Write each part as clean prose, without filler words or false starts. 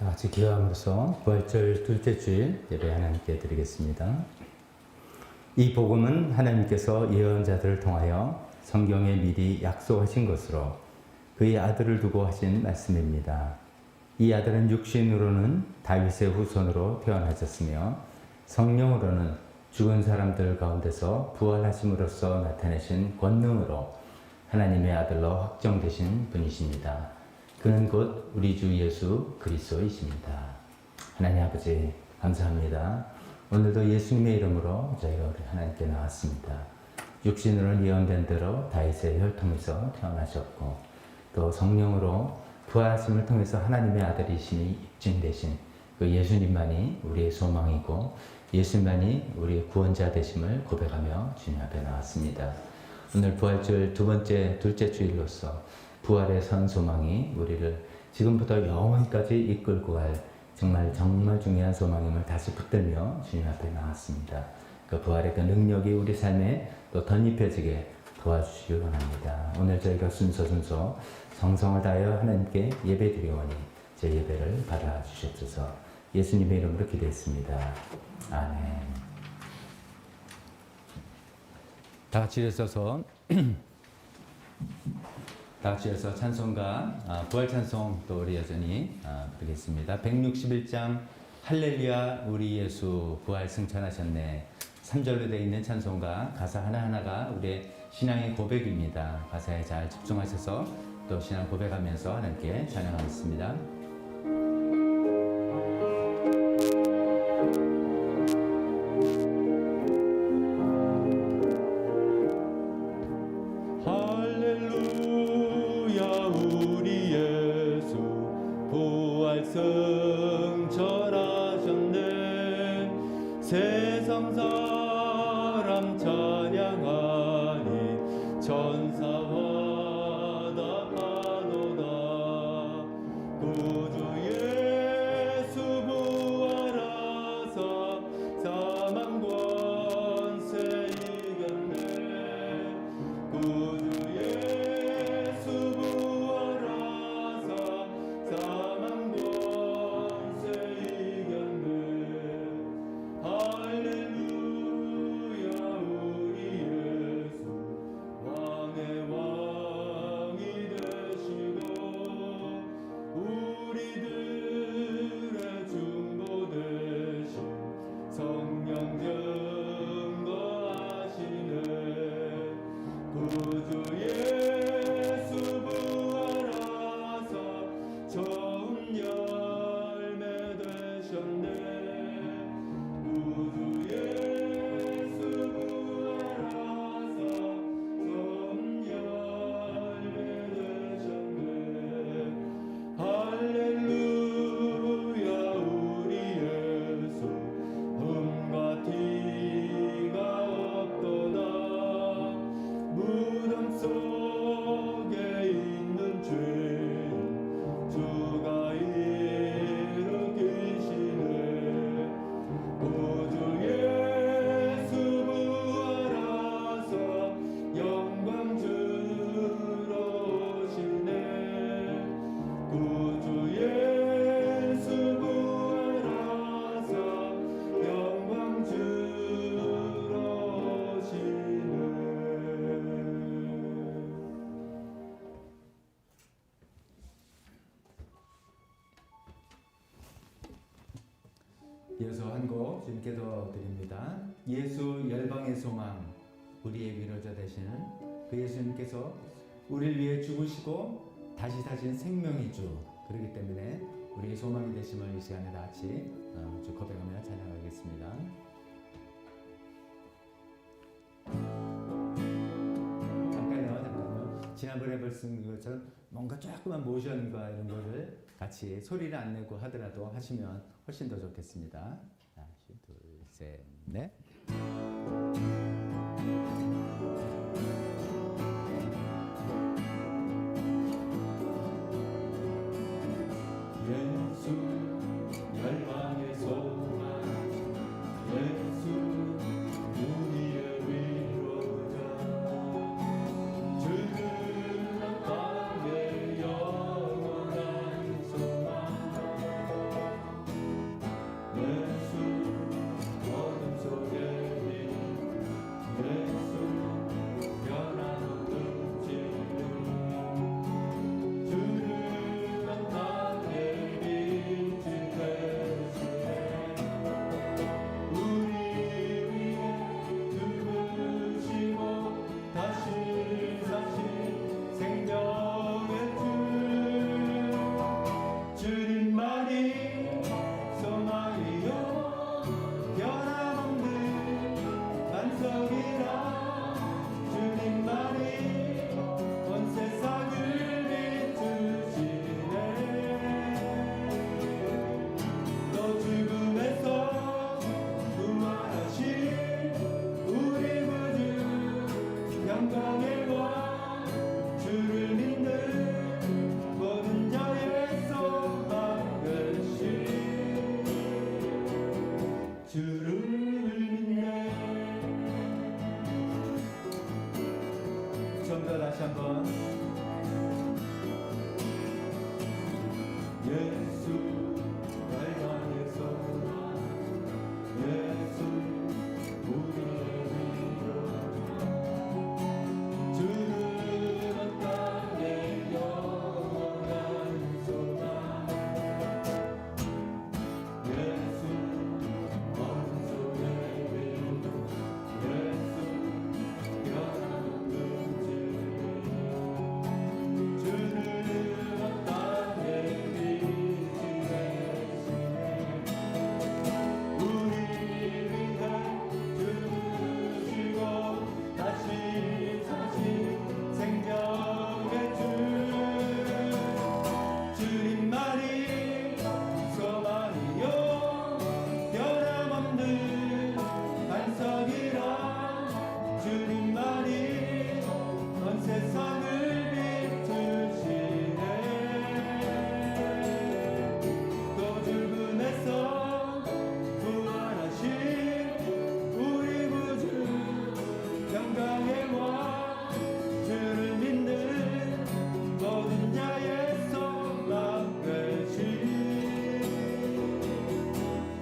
다 같이 기도함으로써 부활절 둘째 주일 예배 하나님께 드리겠습니다. 이 복음은 하나님께서 예언자들을 통하여 성경에 미리 약속하신 것으로 그의 아들을 두고 하신 말씀입니다. 이 아들은 육신으로는 다윗의 후손으로 태어나셨으며 성령으로는 죽은 사람들 가운데서 부활하심으로써 나타내신 권능으로 하나님의 아들로 확정되신 분이십니다. 그는 곧 우리 주 예수 그리스도이십니다. 하나님 아버지 감사합니다. 오늘도 예수님의 이름으로 저희가 우리 하나님께 나왔습니다. 육신으로는 예언된 대로 다윗의 혈통에서 태어나셨고 또 성령으로 부활하심을 통해서 하나님의 아들이심이 입증되신 그 예수님만이 우리의 소망이고 예수님만이 우리의 구원자 되심을 고백하며 주님 앞에 나왔습니다. 오늘 부활절 둘째 주일로서 부활의 선 소망이 우리를 지금부터 영원까지 이끌고 갈 정말 중요한 소망임을 다시 붙들며 주님 앞에 나왔습니다. 그 부활의 그 능력이 우리 삶에 또 덧입혀지게 도와주시기 원합니다. 오늘 저희가 순서 정성을 다하여 하나님께 예배 드리오니 제 예배를 받아주시옵소서. 예수님의 이름으로 기도했습니다. 아멘. 다 같이 일어서서 찬송가 부활 찬송 또 우리 여전히 부르겠습니다. 161장 할렐루야 우리 예수 부활 승천하셨네. 3절로 되어 있는 찬송가 가사 하나하나가 우리의 신앙의 고백입니다. 가사에 잘 집중하셔서 또 신앙 고백하면서 하나님께 찬양하겠습니다. 승천하셨네. 세상 사람 찬양하니 천사와 다 가노다. 구주 예수 부활하사 사망 권세 이겼네. 구주 예수 부활하사 사망 권세 이겼네. 할렐루야 우리 예수 왕의 왕이 되시고 우리들의 중보 되신 성령 증거하시네. 구주 예수 부활하사 처음 열매 되셨네. 구주 예수 부활하사 처음 열매 되셨네. 할렐루야 우리 예수 흠과 티가 없도다. 무덤 속에 있는 죄인 주가 일으키시네. 구주 예수 부활하사 영광 주러 오시네. 구주 예수 부활하사 영광 주러 오시네. 이어서 한 곡 주님께 드립니다. 예수 열방의 소망 우리의 위로자 되시는 그 예수님께서 우리를 위해 죽으시고 다시 사신 생명의 주 그렇기 때문에 우리의 소망이 되심을 이 시간에 다 같이 고백하며 찬양하겠습니다. 잠깐요. 지난번에 말씀드린 것처럼 뭔가 조금만 모션과 이런 거를 같이 소리를 안 내고 하더라도 하시면 훨씬 더 좋겠습니다. 하나, 둘, 셋, 넷. 예수 열방의 소망 예수 우리의 위로자 주는 땅의 영원한 소망 예수 갈망의 소망 예수 우리의 위로자 주는 땅의 영원한 소망 예수 원소의 위로 예수 변함없는 진리 주는 땅에 빛이 되시네 우리 위해 죽으시고 다시 사신 생명의 주 주님만이 소망이요 변함없는 반석이라 주님만이 온 세상을 비추시네 또 죽음에서 부활하신 우리 구주 영광의 왕 주를 믿는 모든 자의 소망 되신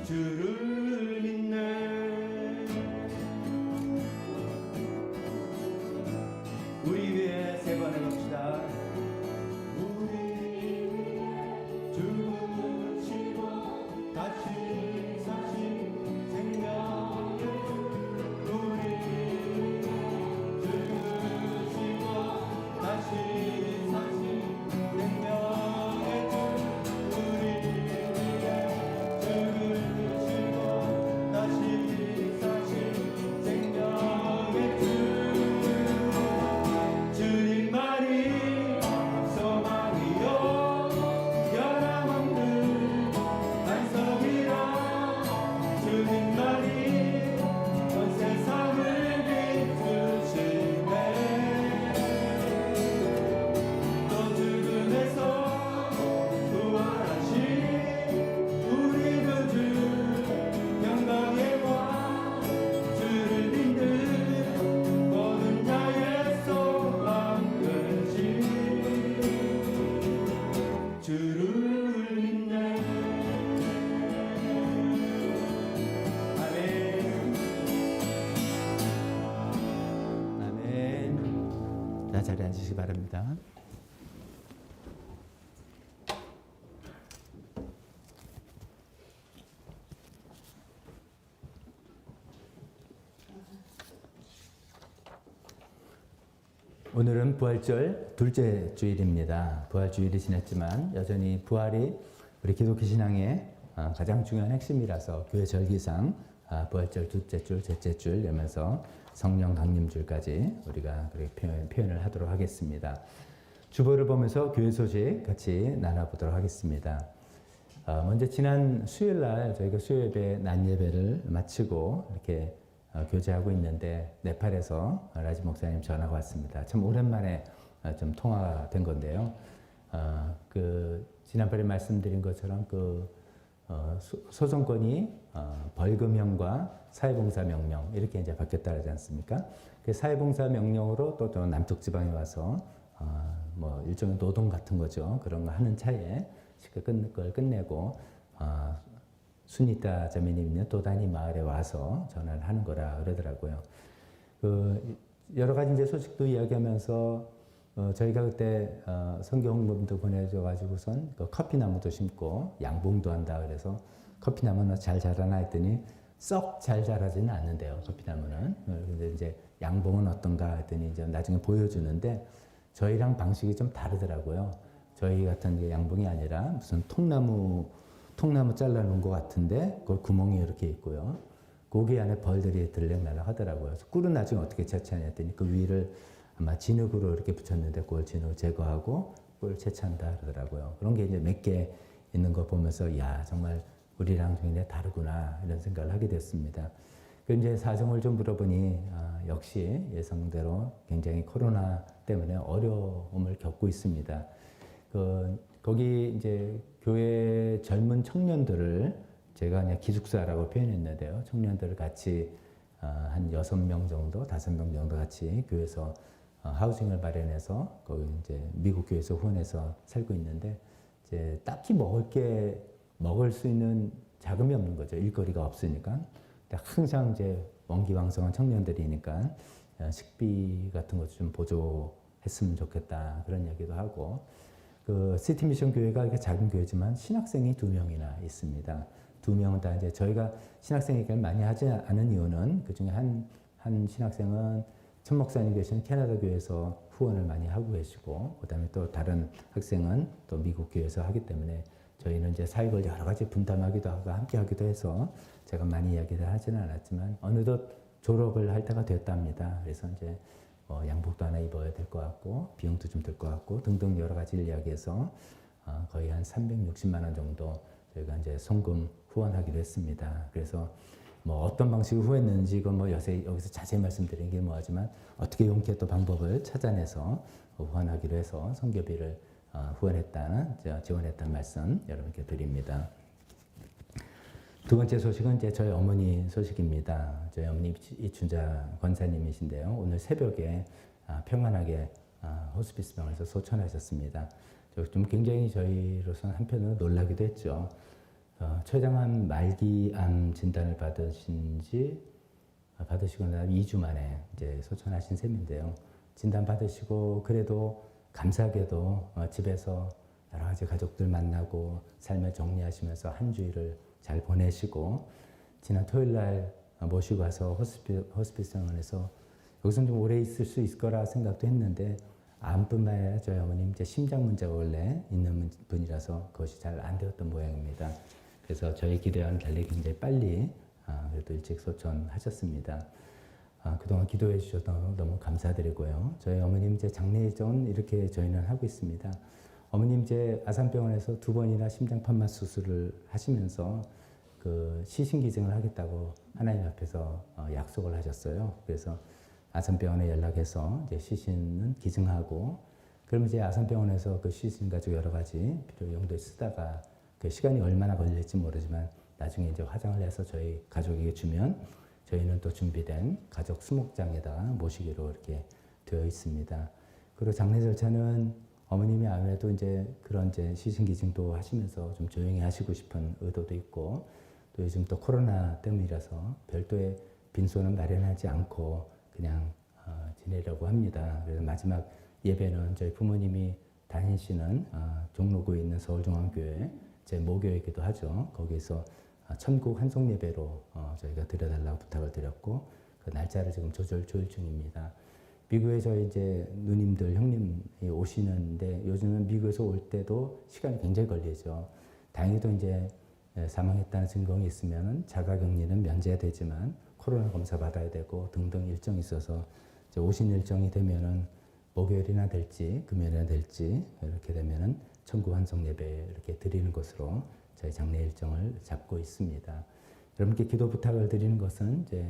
주를 믿네 우리 위해 세 번 해봅시다 우리 위해 죽으시고 다시 사신 생명의 주 우리 위해 죽으시고 다시 사신 생명의 주 우리 위해 죽으시고 다시 사신 생명의 주 주님만이 소망이요 변함없는 반석이라 주님만이 온 세상을 비추시네 또 죽음에서 부활하신 우리 구주 영광의 왕 주를 믿는 모든 자의 소망 되신 주를 믿네 아멘 아멘. 자, 자리에 앉으시기 바랍니다. 오늘은 부활절 둘째 주일입니다. 부활주일이 지났지만 여전히 부활이 우리 기독교 신앙의 가장 중요한 핵심이라서 교회 절기상 부활절 둘째 줄, 셋째 줄 이러면서 성령 강림줄까지 우리가 그렇게 표현을 하도록 하겠습니다. 주보를 보면서 교회 소식 같이 나눠보도록 하겠습니다. 먼저 지난 수요일 날 저희가 수요예배 낮 예배를 마치고 이렇게 교제하고 있는데 네팔에서 라지 목사님 전화가 왔습니다. 참 오랜만에 좀 통화가 된 건데요. 지난번에 말씀드린 것처럼 소송권이 벌금형과 사회봉사 명령 이렇게 이제 바뀌었다 하지 않습니까? 그 사회봉사 명령으로 또 남쪽 지방에 와서 뭐 일종의 노동 같은 거죠. 그런 거 하는 차에 그걸 끝내고 수니타 자매님 있는 도다니 마을에 와서 전화를 하는 거라 그러더라고요. 여러 가지 이제 소식도 이야기하면서 저희가 그때 성경 홍보도 보내줘가지고선 커피나무도 심고 양봉도 한다 그래서 커피나무는 잘 자라나 했더니 썩 잘 자라지는 않는데요. 커피나무는. 근데 이제 양봉은 어떤가 했더니 이제 나중에 보여주는데 저희랑 방식이 좀 다르더라고요. 저희 같은 게 양봉이 아니라 무슨 통나무 잘라놓은 것 같은데 그걸 구멍이 이렇게 있고요. 고기 안에 벌들이 들락날락 하더라고요. 그래서 꿀은 나중에 어떻게 채취하냐 했더니 그 위를 아마 진흙으로 이렇게 붙였는데 그걸 진흙 제거하고 꿀 채취한다 그러더라고요. 그런 게 이제 몇 개 있는 거 보면서 야 정말 우리랑 굉장히 다르구나 이런 생각을 하게 됐습니다. 그 이제 사정을 좀 물어보니 역시 예상대로 굉장히 코로나 때문에 어려움을 겪고 있습니다. 거기 이제 교회 젊은 청년들을 제가 그냥 기숙사라고 표현했는데요. 청년들을 같이 한 6명 정도, 5명 정도 같이 교회에서 하우징을 마련해서 거기 이제 미국 교회에서 후원해서 살고 있는데 이제 딱히 먹을 수 있는 자금이 없는 거죠. 일거리가 없으니까. 근데 항상 이제 원기왕성한 청년들이니까 식비 같은 것 좀 보조했으면 좋겠다 그런 얘기도 하고 그 시티 미션 교회가 이렇게 작은 교회지만 신학생이 2명이나 있습니다. 2명은 다 이제 저희가 신학생 얘기를 많이 하지 않은 이유는 그 중에 한 신학생은 천 목사님 계신 캐나다 교회에서 후원을 많이 하고 계시고 그다음에 또 다른 학생은 또 미국 교회에서 하기 때문에 저희는 이제 사역을 여러 가지 분담하기도 하고 함께 하기도 해서 제가 많이 이야기를 하지는 않았지만 어느덧 졸업을 할 때가 됐답니다. 그래서 이제 양복도 하나 입어야 될 것 같고 비용도 좀 들 것 같고 등등 여러 가지를 이야기해서 거의 한 360만 원 정도 저희가 이제 송금 후원하기로 했습니다. 그래서 뭐 어떤 방식으로 후원했는지 이건 뭐 여기서 자세히 말씀드리는 게 뭐하지만 어떻게 용케 또 방법을 찾아내서 후원하기로 해서 선교비를 지원했다는 말씀 여러분께 드립니다. 두 번째 소식은 이제 저희 어머니 소식입니다. 저희 어머니 이춘자 권사님이신데요. 오늘 새벽에 평안하게 호스피스 병원에서 소천하셨습니다. 좀 굉장히 저희로서는 한편으로 놀라기도 했죠. 췌장암 말기암 진단을 받으시고 난 2주 만에 이제 소천하신 셈인데요. 진단 받으시고 그래도 감사하게도 집에서 여러 가지 가족들 만나고 삶을 정리하시면서 한 주일을 잘 보내시고 지난 토요일 날 모시고 와서 호스피스 병원에서 여기서 좀 오래 있을 수 있을 거라 생각도 했는데 암뿐만 아니라 저희 어머님 이제 심장 문제가 원래 있는 분이라서 그것이 잘 안 되었던 모양입니다. 그래서 저희 기대와는 달리 굉장히 빨리 그래도 일찍 소천하셨습니다. 그동안 기도해 주셔서 너무 감사드리고요. 저희 어머님 이제 장례 일정은 이렇게 저희는 하고 있습니다. 어머님 이제 아산병원에서 2번이나 심장 판마 수술을 하시면서 그 시신기증을 하겠다고 하나님 앞에서 약속을 하셨어요. 그래서 아산병원에 연락해서 이제 시신은 기증하고 그러면 이제 아산병원에서 그 시신 가지고 여러 가지 필요 용도에 쓰다가 그 시간이 얼마나 걸릴지 모르지만 나중에 이제 화장을 해서 저희 가족에게 주면 저희는 또 준비된 가족 수목장에다 모시기로 이렇게 되어 있습니다. 그리고 장례 절차는 어머님이 아무래도 이제 그런 이제 시신기증도 하시면서 좀 조용히 하시고 싶은 의도도 있고 또 요즘 또 코로나 때문이라서 별도의 빈소는 마련하지 않고 그냥 지내려고 합니다. 그래서 마지막 예배는 저희 부모님이 다니시는 종로구에 있는 서울중앙교회 제 모교이기도 하죠. 거기서 천국 한송 예배로 저희가 드려달라고 부탁을 드렸고 그 날짜를 지금 조율 중입니다. 미국에 저희 이제 누님들, 형님이 오시는데 요즘은 미국에서 올 때도 시간이 굉장히 걸리죠. 다행히도 이제 사망했다는 증거가 있으면 자가격리는 면제되지만 코로나 검사 받아야 되고 등등 일정이 있어서 이제 오신 일정이 되면은 목요일이나 될지 금요일이나 될지 이렇게 되면은 천국 환송 예배 이렇게 드리는 것으로 저희 장례 일정을 잡고 있습니다. 여러분께 기도 부탁을 드리는 것은 이제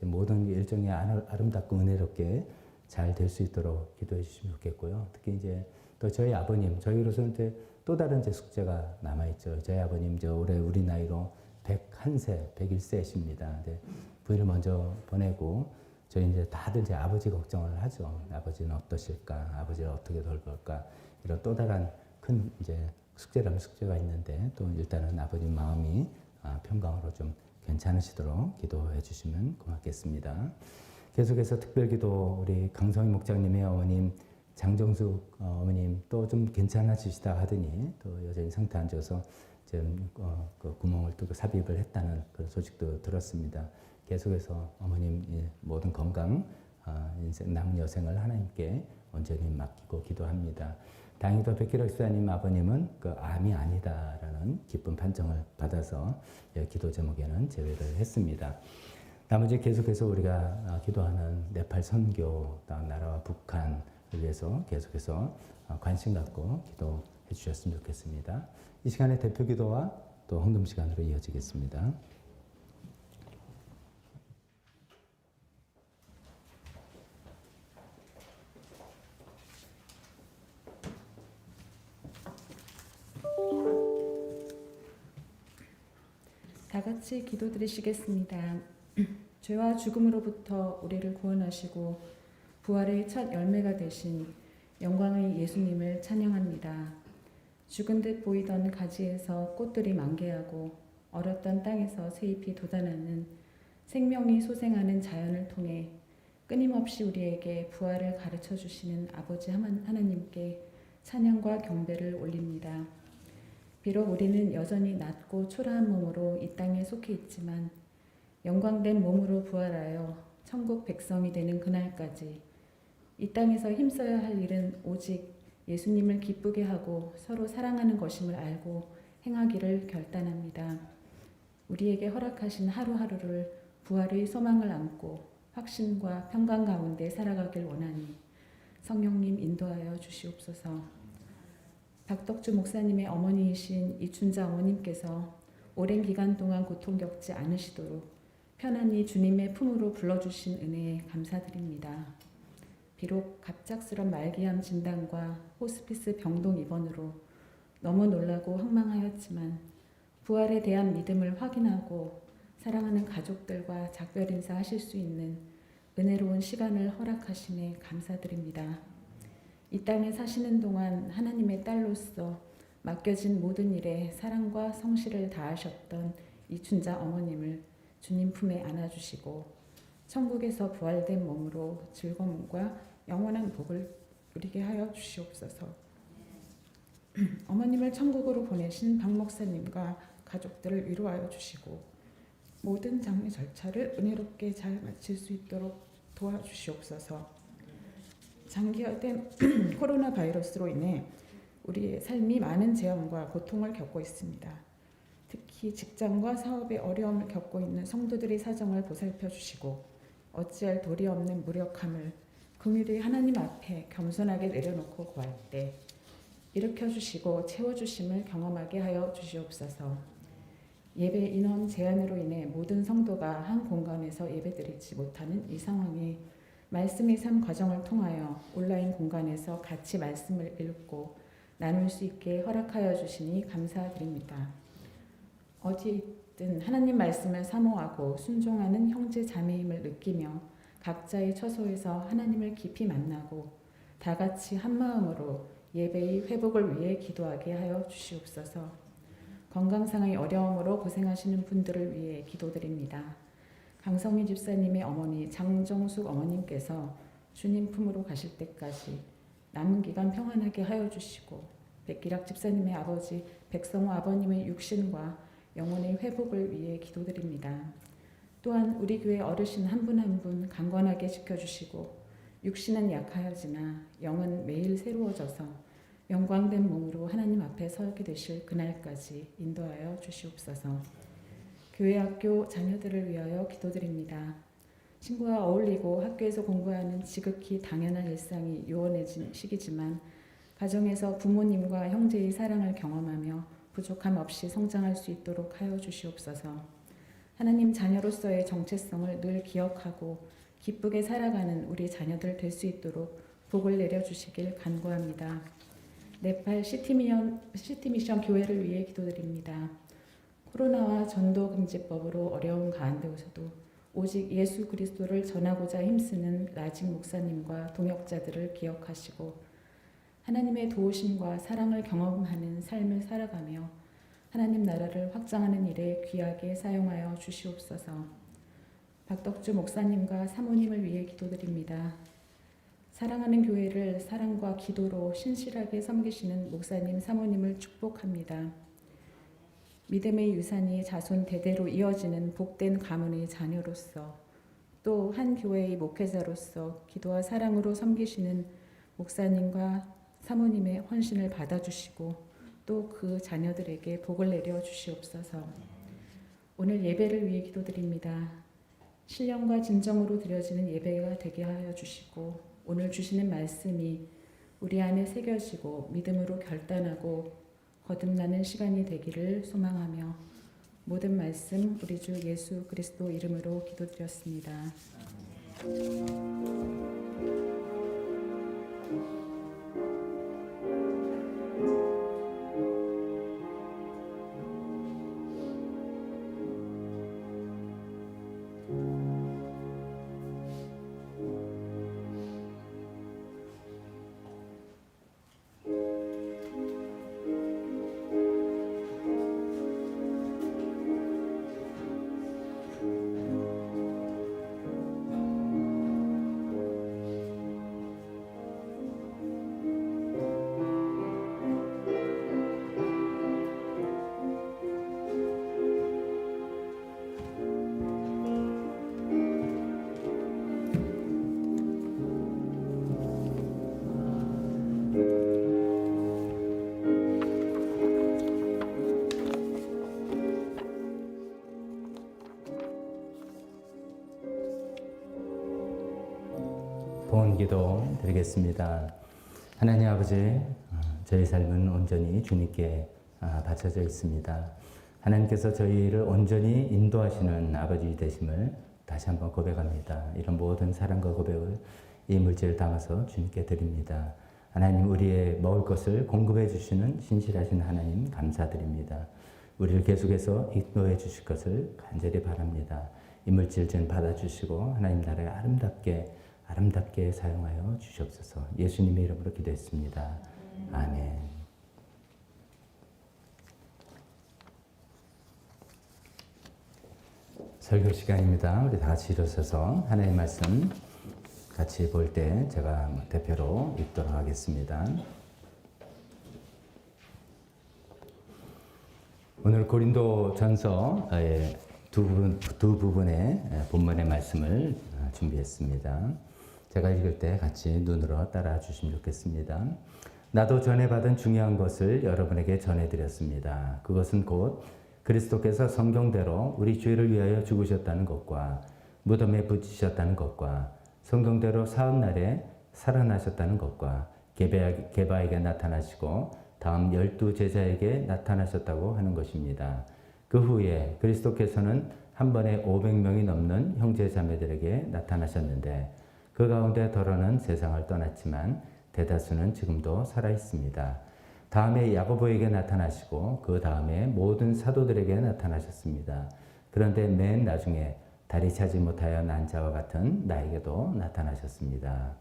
모든 일정이 아름답고 은혜롭게 잘 될 수 있도록 기도해 주시면 좋겠고요. 특히 이제 또 저희 아버님, 저희로서는 이제 또 다른 이제 숙제가 남아있죠. 저희 아버님 이제 올해 우리 나이로 101세, 101세십니다. 부인을 먼저 보내고 저희 이제 다들 이제 아버지 걱정을 하죠. 아버지는 어떠실까? 아버지를 어떻게 돌볼까? 이런 또 다른 큰 이제 숙제라면 숙제가 있는데 또 일단은 아버님 마음이 평강으로 좀 괜찮으시도록 기도해 주시면 고맙겠습니다. 계속해서 특별기도 우리 강성희 목장님의 어머님 장정숙 어머님 또 좀 괜찮아지시다 하더니 또 여전히 상태 안 좋아서 지금 그 구멍을 뚫고 삽입을 했다는 그런 소식도 들었습니다. 계속해서 어머님 모든 건강 인생 남은 여생을 하나님께 온전히 맡기고 기도합니다. 다행히도 백기락 집사님 아버님은 그 암이 아니다라는 기쁜 판정을 받아서 기도 제목에는 제외를 했습니다. 나머지 계속해서 우리가 기도하는 네팔 선교, 나라와 북한을 위해서 계속해서 관심 갖고 기도해 주셨으면 좋겠습니다. 이 시간에 대표 기도와 또 헌금 시간으로 이어지겠습니다. 다 같이 기도드리시겠습니다. 죄와 죽음으로부터 우리를 구원하시고 부활의 첫 열매가 되신 영광의 예수님을 찬양합니다. 죽은 듯 보이던 가지에서 꽃들이 만개하고 얼었던 땅에서 새잎이 돋아나는 생명이 소생하는 자연을 통해 끊임없이 우리에게 부활을 가르쳐 주시는 아버지 하나님께 찬양과 경배를 올립니다. 비록 우리는 여전히 낮고 초라한 몸으로 이 땅에 속해 있지만 영광된 몸으로 부활하여 천국 백성이 되는 그날까지 이 땅에서 힘써야 할 일은 오직 예수님을 기쁘게 하고 서로 사랑하는 것임을 알고 행하기를 결단합니다. 우리에게 허락하신 하루하루를 부활의 소망을 안고 확신과 평강 가운데 살아가길 원하니 성령님 인도하여 주시옵소서. 박덕주 목사님의 어머니이신 이춘자 어머님께서 오랜 기간 동안 고통 겪지 않으시도록 편안히 주님의 품으로 불러주신 은혜에 감사드립니다. 비록 갑작스런 말기암 진단과 호스피스 병동 입원으로 너무 놀라고 황망하였지만 부활에 대한 믿음을 확인하고 사랑하는 가족들과 작별 인사하실 수 있는 은혜로운 시간을 허락하심에 감사드립니다. 이 땅에 사시는 동안 하나님의 딸로서 맡겨진 모든 일에 사랑과 성실을 다하셨던 이춘자 어머님을 주님 품에 안아주시고 천국에서 부활된 몸으로 즐거움과 영원한 복을 누리게 하여 주시옵소서. 어머님을 천국으로 보내신 박 목사님과 가족들을 위로하여 주시고 모든 장례 절차를 은혜롭게 잘 마칠 수 있도록 도와주시옵소서. 장기화된 코로나 바이러스로 인해 우리의 삶이 많은 재앙과 고통을 겪고 있습니다. 특히 직장과 사업에 어려움을 겪고 있는 성도들의 사정을 보살펴 주시고 어찌할 도리 없는 무력함을 긍휼히 하나님 앞에 겸손하게 내려놓고 구할 때 일으켜 주시고 채워 주심을 경험하게 하여 주시옵소서. 예배 인원 제한으로 인해 모든 성도가 한 공간에서 예배드리지 못하는 이 상황에 말씀의 삶 과정을 통하여 온라인 공간에서 같이 말씀을 읽고 나눌 수 있게 허락하여 주시니 감사드립니다. 어디에 있든 하나님 말씀을 사모하고 순종하는 형제 자매임을 느끼며 각자의 처소에서 하나님을 깊이 만나고 다 같이 한 마음으로 예배의 회복을 위해 기도하게 하여 주시옵소서. 건강상의 어려움으로 고생하시는 분들을 위해 기도드립니다. 강성희 집사님의 어머니 장정숙 어머님께서 주님 품으로 가실 때까지 남은 기간 평안하게 하여 주시고 백기락 집사님의 아버지 백성호 아버님의 육신과 영혼의 회복을 위해 기도드립니다. 또한 우리 교회 어르신 한 분 한 분 강건하게 지켜주시고 육신은 약하여지나 영은 매일 새로워져서 영광된 몸으로 하나님 앞에 서게 되실 그날까지 인도하여 주시옵소서. 교회 학교 자녀들을 위하여 기도드립니다. 친구와 어울리고 학교에서 공부하는 지극히 당연한 일상이 요원해진 시기지만 가정에서 부모님과 형제의 사랑을 경험하며 부족함 없이 성장할 수 있도록 하여 주시옵소서. 하나님 자녀로서의 정체성을 늘 기억하고 기쁘게 살아가는 우리 자녀들 될 수 있도록 복을 내려주시길 간구합니다. 네팔 시티미션 교회를 위해 기도드립니다. 코로나와 전도금지법으로 어려운 가운데서도 오직 예수 그리스도를 전하고자 힘쓰는 라직 목사님과 동역자들을 기억하시고 하나님의 도우심과 사랑을 경험하는 삶을 살아가며 하나님 나라를 확장하는 일에 귀하게 사용하여 주시옵소서. 박덕주 목사님과 사모님을 위해 기도드립니다. 사랑하는 교회를 사랑과 기도로 신실하게 섬기시는 목사님 사모님을 축복합니다. 믿음의 유산이 자손 대대로 이어지는 복된 가문의 자녀로서 또 한 교회의 목회자로서 기도와 사랑으로 섬기시는 목사님과 사모님의 헌신을 받아주시고 또 그 자녀들에게 복을 내려 주시옵소서. 오늘 예배를 위해 기도드립니다. 신령과 진정으로 드려지는 예배가 되게 하여 주시고 오늘 주시는 말씀이 우리 안에 새겨지고 믿음으로 결단하고 거듭나는 시간이 되기를 소망하며 모든 말씀 우리 주 예수 그리스도 이름으로 기도드렸습니다. 봉헌기도 드리겠습니다. 하나님 아버지, 저희 삶은 온전히 주님께 바쳐져 있습니다. 하나님께서 저희를 온전히 인도하시는 아버지 되심을 다시 한번 고백합니다. 이런 모든 사랑과 고백을 이 물질을 담아서 주님께 드립니다. 하나님, 우리의 먹을 것을 공급해 주시는 신실하신 하나님 감사드립니다. 우리를 계속해서 인도해 주실 것을 간절히 바랍니다. 이 물질 좀 받아주시고 하나님 나라에 아름답게 사용하여 주시옵소서. 예수님의 이름으로 기도했습니다. 아멘. 설교 시간입니다. 우리 다 같이 일어서서 하나님 말씀 같이 볼 때 제가 대표로 읽도록 하겠습니다. 오늘 고린도 전서의 두 부분의 본문의 말씀을 준비했습니다. 제가 읽을 때 같이 눈으로 따라 주시면 좋겠습니다. 나도 전에 받은 중요한 것을 여러분에게 전해드렸습니다. 그것은 곧 그리스도께서 성경대로 우리 죄를 위하여 죽으셨다는 것과 무덤에 붙이셨다는 것과 성경대로 사흘날에 살아나셨다는 것과 게바에게 나타나시고 다음 12 제자에게 나타나셨다고 하는 것입니다. 그 후에 그리스도께서는 한 번에 500명이 넘는 형제 자매들에게 나타나셨는데 그 가운데 더러는 세상을 떠났지만 대다수는 지금도 살아 있습니다. 다음에 야고보에게 나타나시고 그 다음에 모든 사도들에게 나타나셨습니다. 그런데 맨 나중에 다리 차지 못하여 난 자와 같은 나에게도 나타나셨습니다.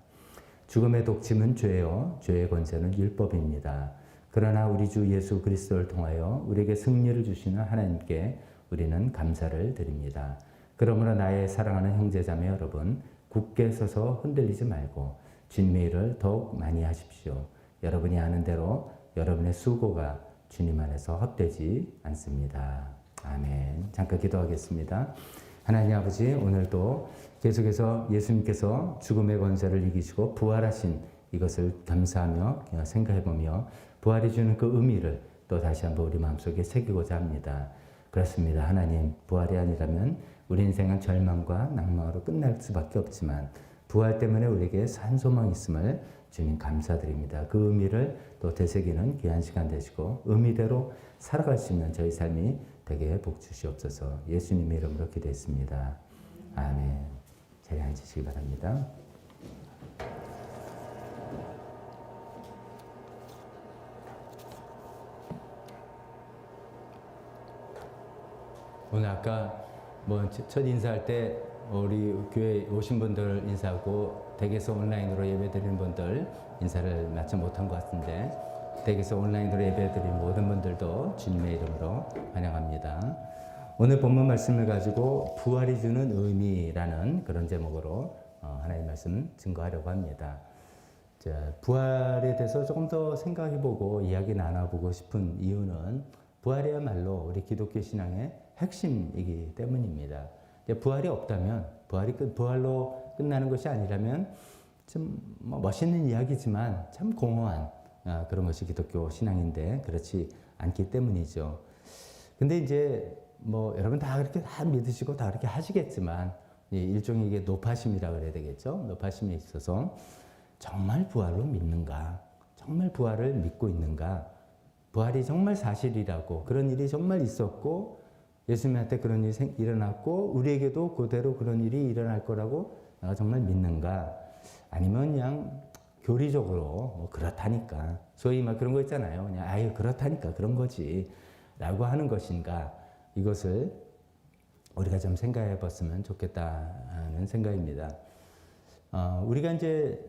죽음의 독침은 죄요, 죄의 권세는 율법입니다. 그러나 우리 주 예수 그리스도를 통하여 우리에게 승리를 주시는 하나님께 우리는 감사를 드립니다. 그러므로 나의 사랑하는 형제자매 여러분, 굳게 서서 흔들리지 말고 주님의 일을 더욱 많이 하십시오. 여러분이 아는 대로 여러분의 수고가 주님 안에서 헛되지 않습니다. 아멘. 잠깐 기도하겠습니다. 하나님 아버지, 오늘도 계속해서 예수님께서 죽음의 권세를 이기시고 부활하신 이것을 감사하며 생각해보며 부활이 주는 그 의미를 또 다시 한번 우리 마음속에 새기고자 합니다. 그렇습니다. 하나님, 부활이 아니라면 우리 인생은 절망과 낭망으로 끝날 수밖에 없지만 부활 때문에 우리에게 산 소망이 있음을 주님 감사드립니다. 그 의미를 또 되새기는 귀한 시간 되시고 의미대로 살아갈 수 있는 저희 삶이 되게 복 주시옵소서. 예수님의 이름으로 기도했습니다. 아멘. 자리에 앉으시기 바랍니다. 오늘 아까 첫 인사할 때 우리 교회 오신 분들 인사하고 댁에서 온라인으로 예배드리는 분들 인사를 마치 못한 것 같은데 댁에서 온라인으로 예배드리는 모든 분들도 주님의 이름으로 환영합니다. 오늘 본문 말씀을 가지고 부활이 주는 의미라는 그런 제목으로 하나님 말씀 증거하려고 합니다. 자, 부활에 대해서 조금 더 생각해보고 이야기 나눠보고 싶은 이유는 부활이야말로 우리 기독교 신앙의 핵심이기 때문입니다. 부활이 없다면, 부활로 끝나는 것이 아니라면 좀 멋있는 이야기지만 참 공허한 그런 것이 기독교 신앙인데 그렇지 않기 때문이죠. 근데 이제 여러분 다 그렇게 다 믿으시고 다 그렇게 하시겠지만 일종의 이게 노파심이라고 그래야 되겠죠. 노파심에 있어서 정말 부활로 믿는가? 정말 부활을 믿고 있는가? 부활이 정말 사실이라고 그런 일이 정말 있었고 예수님한테 그런 일이 일어났고 우리에게도 그대로 그런 일이 일어날 거라고 내가 정말 믿는가? 아니면 그냥 교리적으로 그렇다니까 소위 막 그런 거 있잖아요. 그냥 아유 그렇다니까 그런 거지 라고 하는 것인가? 이것을 우리가 좀 생각해 봤으면 좋겠다는 생각입니다. 우리가 이제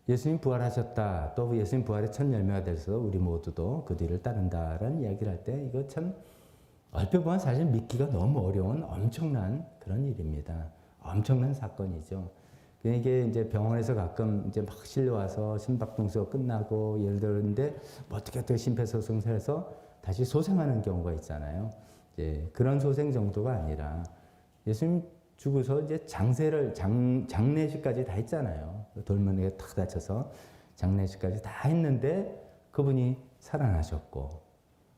예수님 부활하셨다 또 예수님 부활의 첫 열매가 돼서 우리 모두도 그 뒤를 따른다라는 이야기를 할 때 이거 참 얼핏 보면 사실 믿기가 너무 어려운 엄청난 그런 일입니다. 엄청난 사건이죠. 이게 이제 병원에서 가끔 이제 막 실려와서 심박동수가 끝나고 예를 들었는데 어떻게 심폐소생술해서 다시 소생하는 경우가 있잖아요. 이제 그런 소생 정도가 아니라 예수님 죽어서 이제 장례식까지 다 했잖아요. 돌문에 탁 다쳐서 장례식까지 다 했는데 그분이 살아나셨고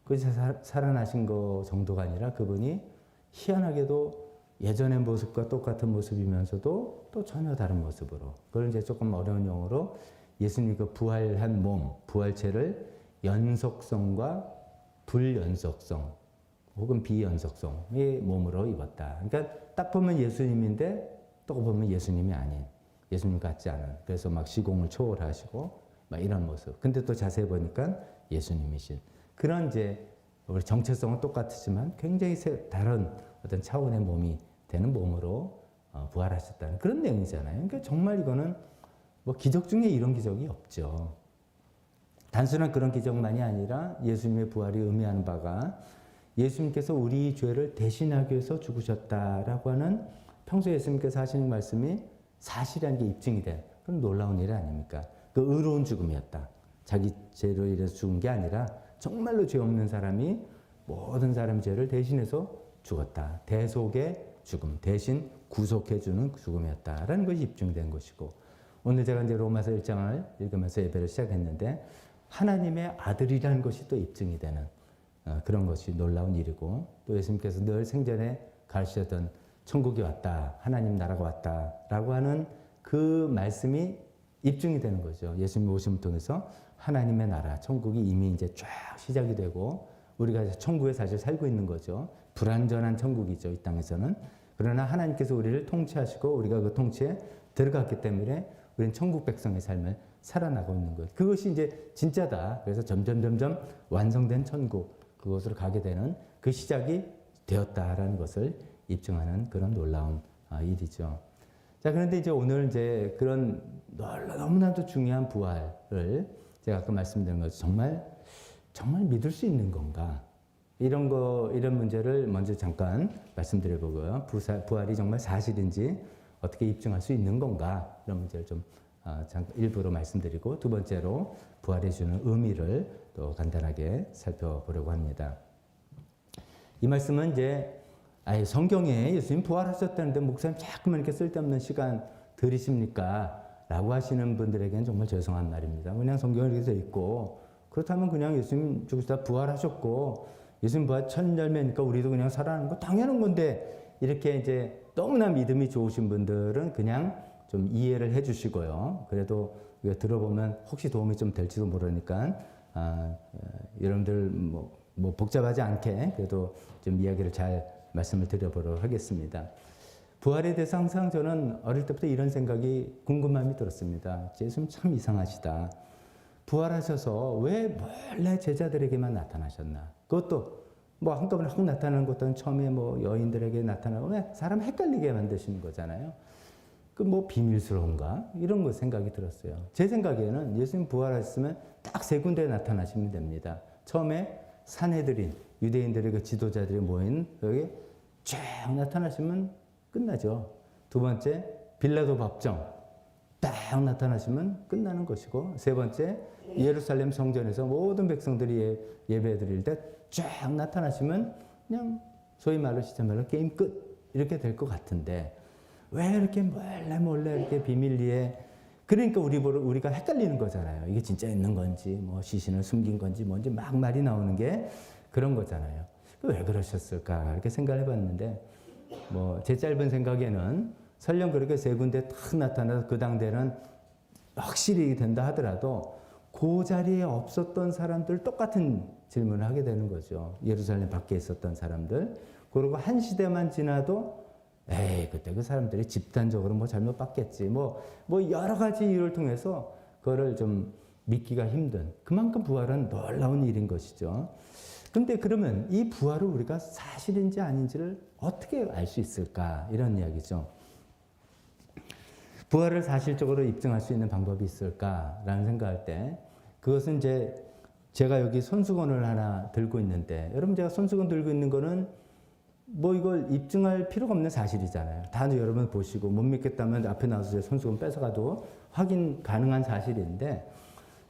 그 살아나신 거 정도가 아니라 그분이 희한하게도 예전의 모습과 똑같은 모습이면서도 또 전혀 다른 모습으로, 그걸 이제 조금 어려운 용어로 예수님이 그 부활한 몸, 부활체를 연속성과 불연속성 혹은 비연속성의 몸으로 입었다. 그러니까 딱 보면 예수님인데 또 보면 예수님이 아닌, 예수님 같지 않은, 그래서 막 시공을 초월하시고 막 이런 모습. 근데 또 자세히 보니까 예수님이신 그런 이제 우리 정체성은 똑같지만 굉장히 다른 어떤 차원의 몸이 되는 몸으로 부활하셨다는 그런 내용이잖아요. 그러니까 정말 이거는 뭐 기적 중에 이런 기적이 없죠. 단순한 그런 기적만이 아니라 예수님의 부활이 의미하는 바가 예수님께서 우리 죄를 대신하기 위해서 죽으셨다라고 하는 평소 예수님께서 하시는 말씀이 사실이라는 게 입증이 된 그런 놀라운 일 아닙니까? 그 의로운 죽음이었다. 자기 죄로 인해서 죽은 게 아니라 정말로 죄 없는 사람이 모든 사람 죄를 대신해서 죽었다. 대속의 죽음, 대신 구속해주는 죽음이었다라는 것이 입증된 것이고, 오늘 제가 이제 로마서 1장을 읽으면서 예배를 시작했는데 하나님의 아들이라는 것이 또 입증이 되는 그런 것이 놀라운 일이고, 또 예수님께서 늘 생전에 가르치셨던 천국이 왔다, 하나님 나라가 왔다라고 하는 그 말씀이 입증이 되는 거죠. 예수님 오심을 통해서 하나님의 나라, 천국이 이미 이제 쫙 시작이 되고 우리가 천국에 사실 살고 있는 거죠. 불완전한 천국이죠, 이 땅에서는. 그러나 하나님께서 우리를 통치하시고 우리가 그 통치에 들어갔기 때문에 우리는 천국 백성의 삶을 살아나고 있는 것. 그것이 이제 진짜다. 그래서 점점 완성된 천국, 그곳으로 가게 되는 그 시작이 되었다라는 것을 입증하는 그런 놀라운 일이죠. 자, 그런데 이제 오늘 이제 그런 너무나도 중요한 부활을 제가 아까 말씀드린 것처럼 정말 믿을 수 있는 건가? 이런 문제를 먼저 잠깐 말씀드려 보고요. 부활이 정말 사실인지 어떻게 입증할 수 있는 건가? 이런 문제를 좀 일부러 말씀드리고, 두 번째로 부활이 주는 의미를 또 간단하게 살펴보려고 합니다. 이 말씀은 이제 성경에 예수님 부활하셨다는데 목사님 자꾸만 이렇게 쓸데없는 시간 들이십니까? 라고 하시는 분들에게는 정말 죄송한 말입니다. 그냥 성경에 이렇게 써 있고, 그렇다면 그냥 예수님 죽으시다 부활하셨고, 예수님 부활 첫 열매니까 우리도 그냥 살아가는 거 당연한 건데, 이렇게 이제 너무나 믿음이 좋으신 분들은 그냥 좀 이해를 해 주시고요. 그래도 이거 들어보면 혹시 도움이 좀 될지도 모르니까, 여러분들 뭐 복잡하지 않게 그래도 좀 이야기를 잘 말씀을 드려보도록 하겠습니다. 부활에 대해서 항상 저는 어릴 때부터 이런 생각이, 궁금함이 들었습니다. 예수님 참 이상하시다. 부활하셔서 왜 몰래 제자들에게만 나타나셨나? 그것도 뭐 한꺼번에 확 나타나는 것도 처음에 뭐 여인들에게 나타나고 왜 사람 헷갈리게 만드시는 거잖아요. 그 뭐 비밀스러운가? 이런 거 생각이 들었어요. 제 생각에는 예수님 부활하셨으면 딱 세 군데에 나타나시면 됩니다. 처음에 산헤드린, 유대인들의 그 지도자들이 모인 여기 쫙 나타나시면 끝나죠. 두 번째, 빌라도 법정 딱 나타나시면 끝나는 것이고, 세 번째, 예루살렘 성전에서 모든 백성들이 예배 드릴 때 쫙 나타나시면 그냥 소위 말로 시체말로 게임 끝, 이렇게 될 것 같은데 왜 이렇게 몰래 이렇게 비밀리에, 그러니까 우리가 헷갈리는 거잖아요. 이게 진짜 있는 건지 뭐 시신을 숨긴 건지 뭔지 막 말이 나오는 게 그런 거잖아요. 왜 그러셨을까 이렇게 생각을 해봤는데, 뭐 제 짧은 생각에는 설령 그렇게 세 군데 탁 나타나서 그 당대는 확실히 된다 하더라도 그 자리에 없었던 사람들 똑같은 질문을 하게 되는 거죠. 예루살렘 밖에 있었던 사람들. 그리고 한 시대만 지나도 그때 그 사람들이 집단적으로 뭐 잘못 봤겠지. 뭐 여러 가지 이유를 통해서 그거를 좀 믿기가 힘든, 그만큼 부활은 놀라운 일인 것이죠. 근데 그러면 이 부활을 우리가 사실인지 아닌지를 어떻게 알 수 있을까? 이런 이야기죠. 부활을 사실적으로 입증할 수 있는 방법이 있을까라는 생각할 때, 그것은 이제 제가 여기 손수건을 하나 들고 있는데, 여러분 제가 손수건 들고 있는 거는 뭐 이걸 입증할 필요가 없는 사실이잖아요. 다들 여러분 보시고 못 믿겠다면 앞에 나와서 제 손수건 뺏어가도 확인 가능한 사실인데,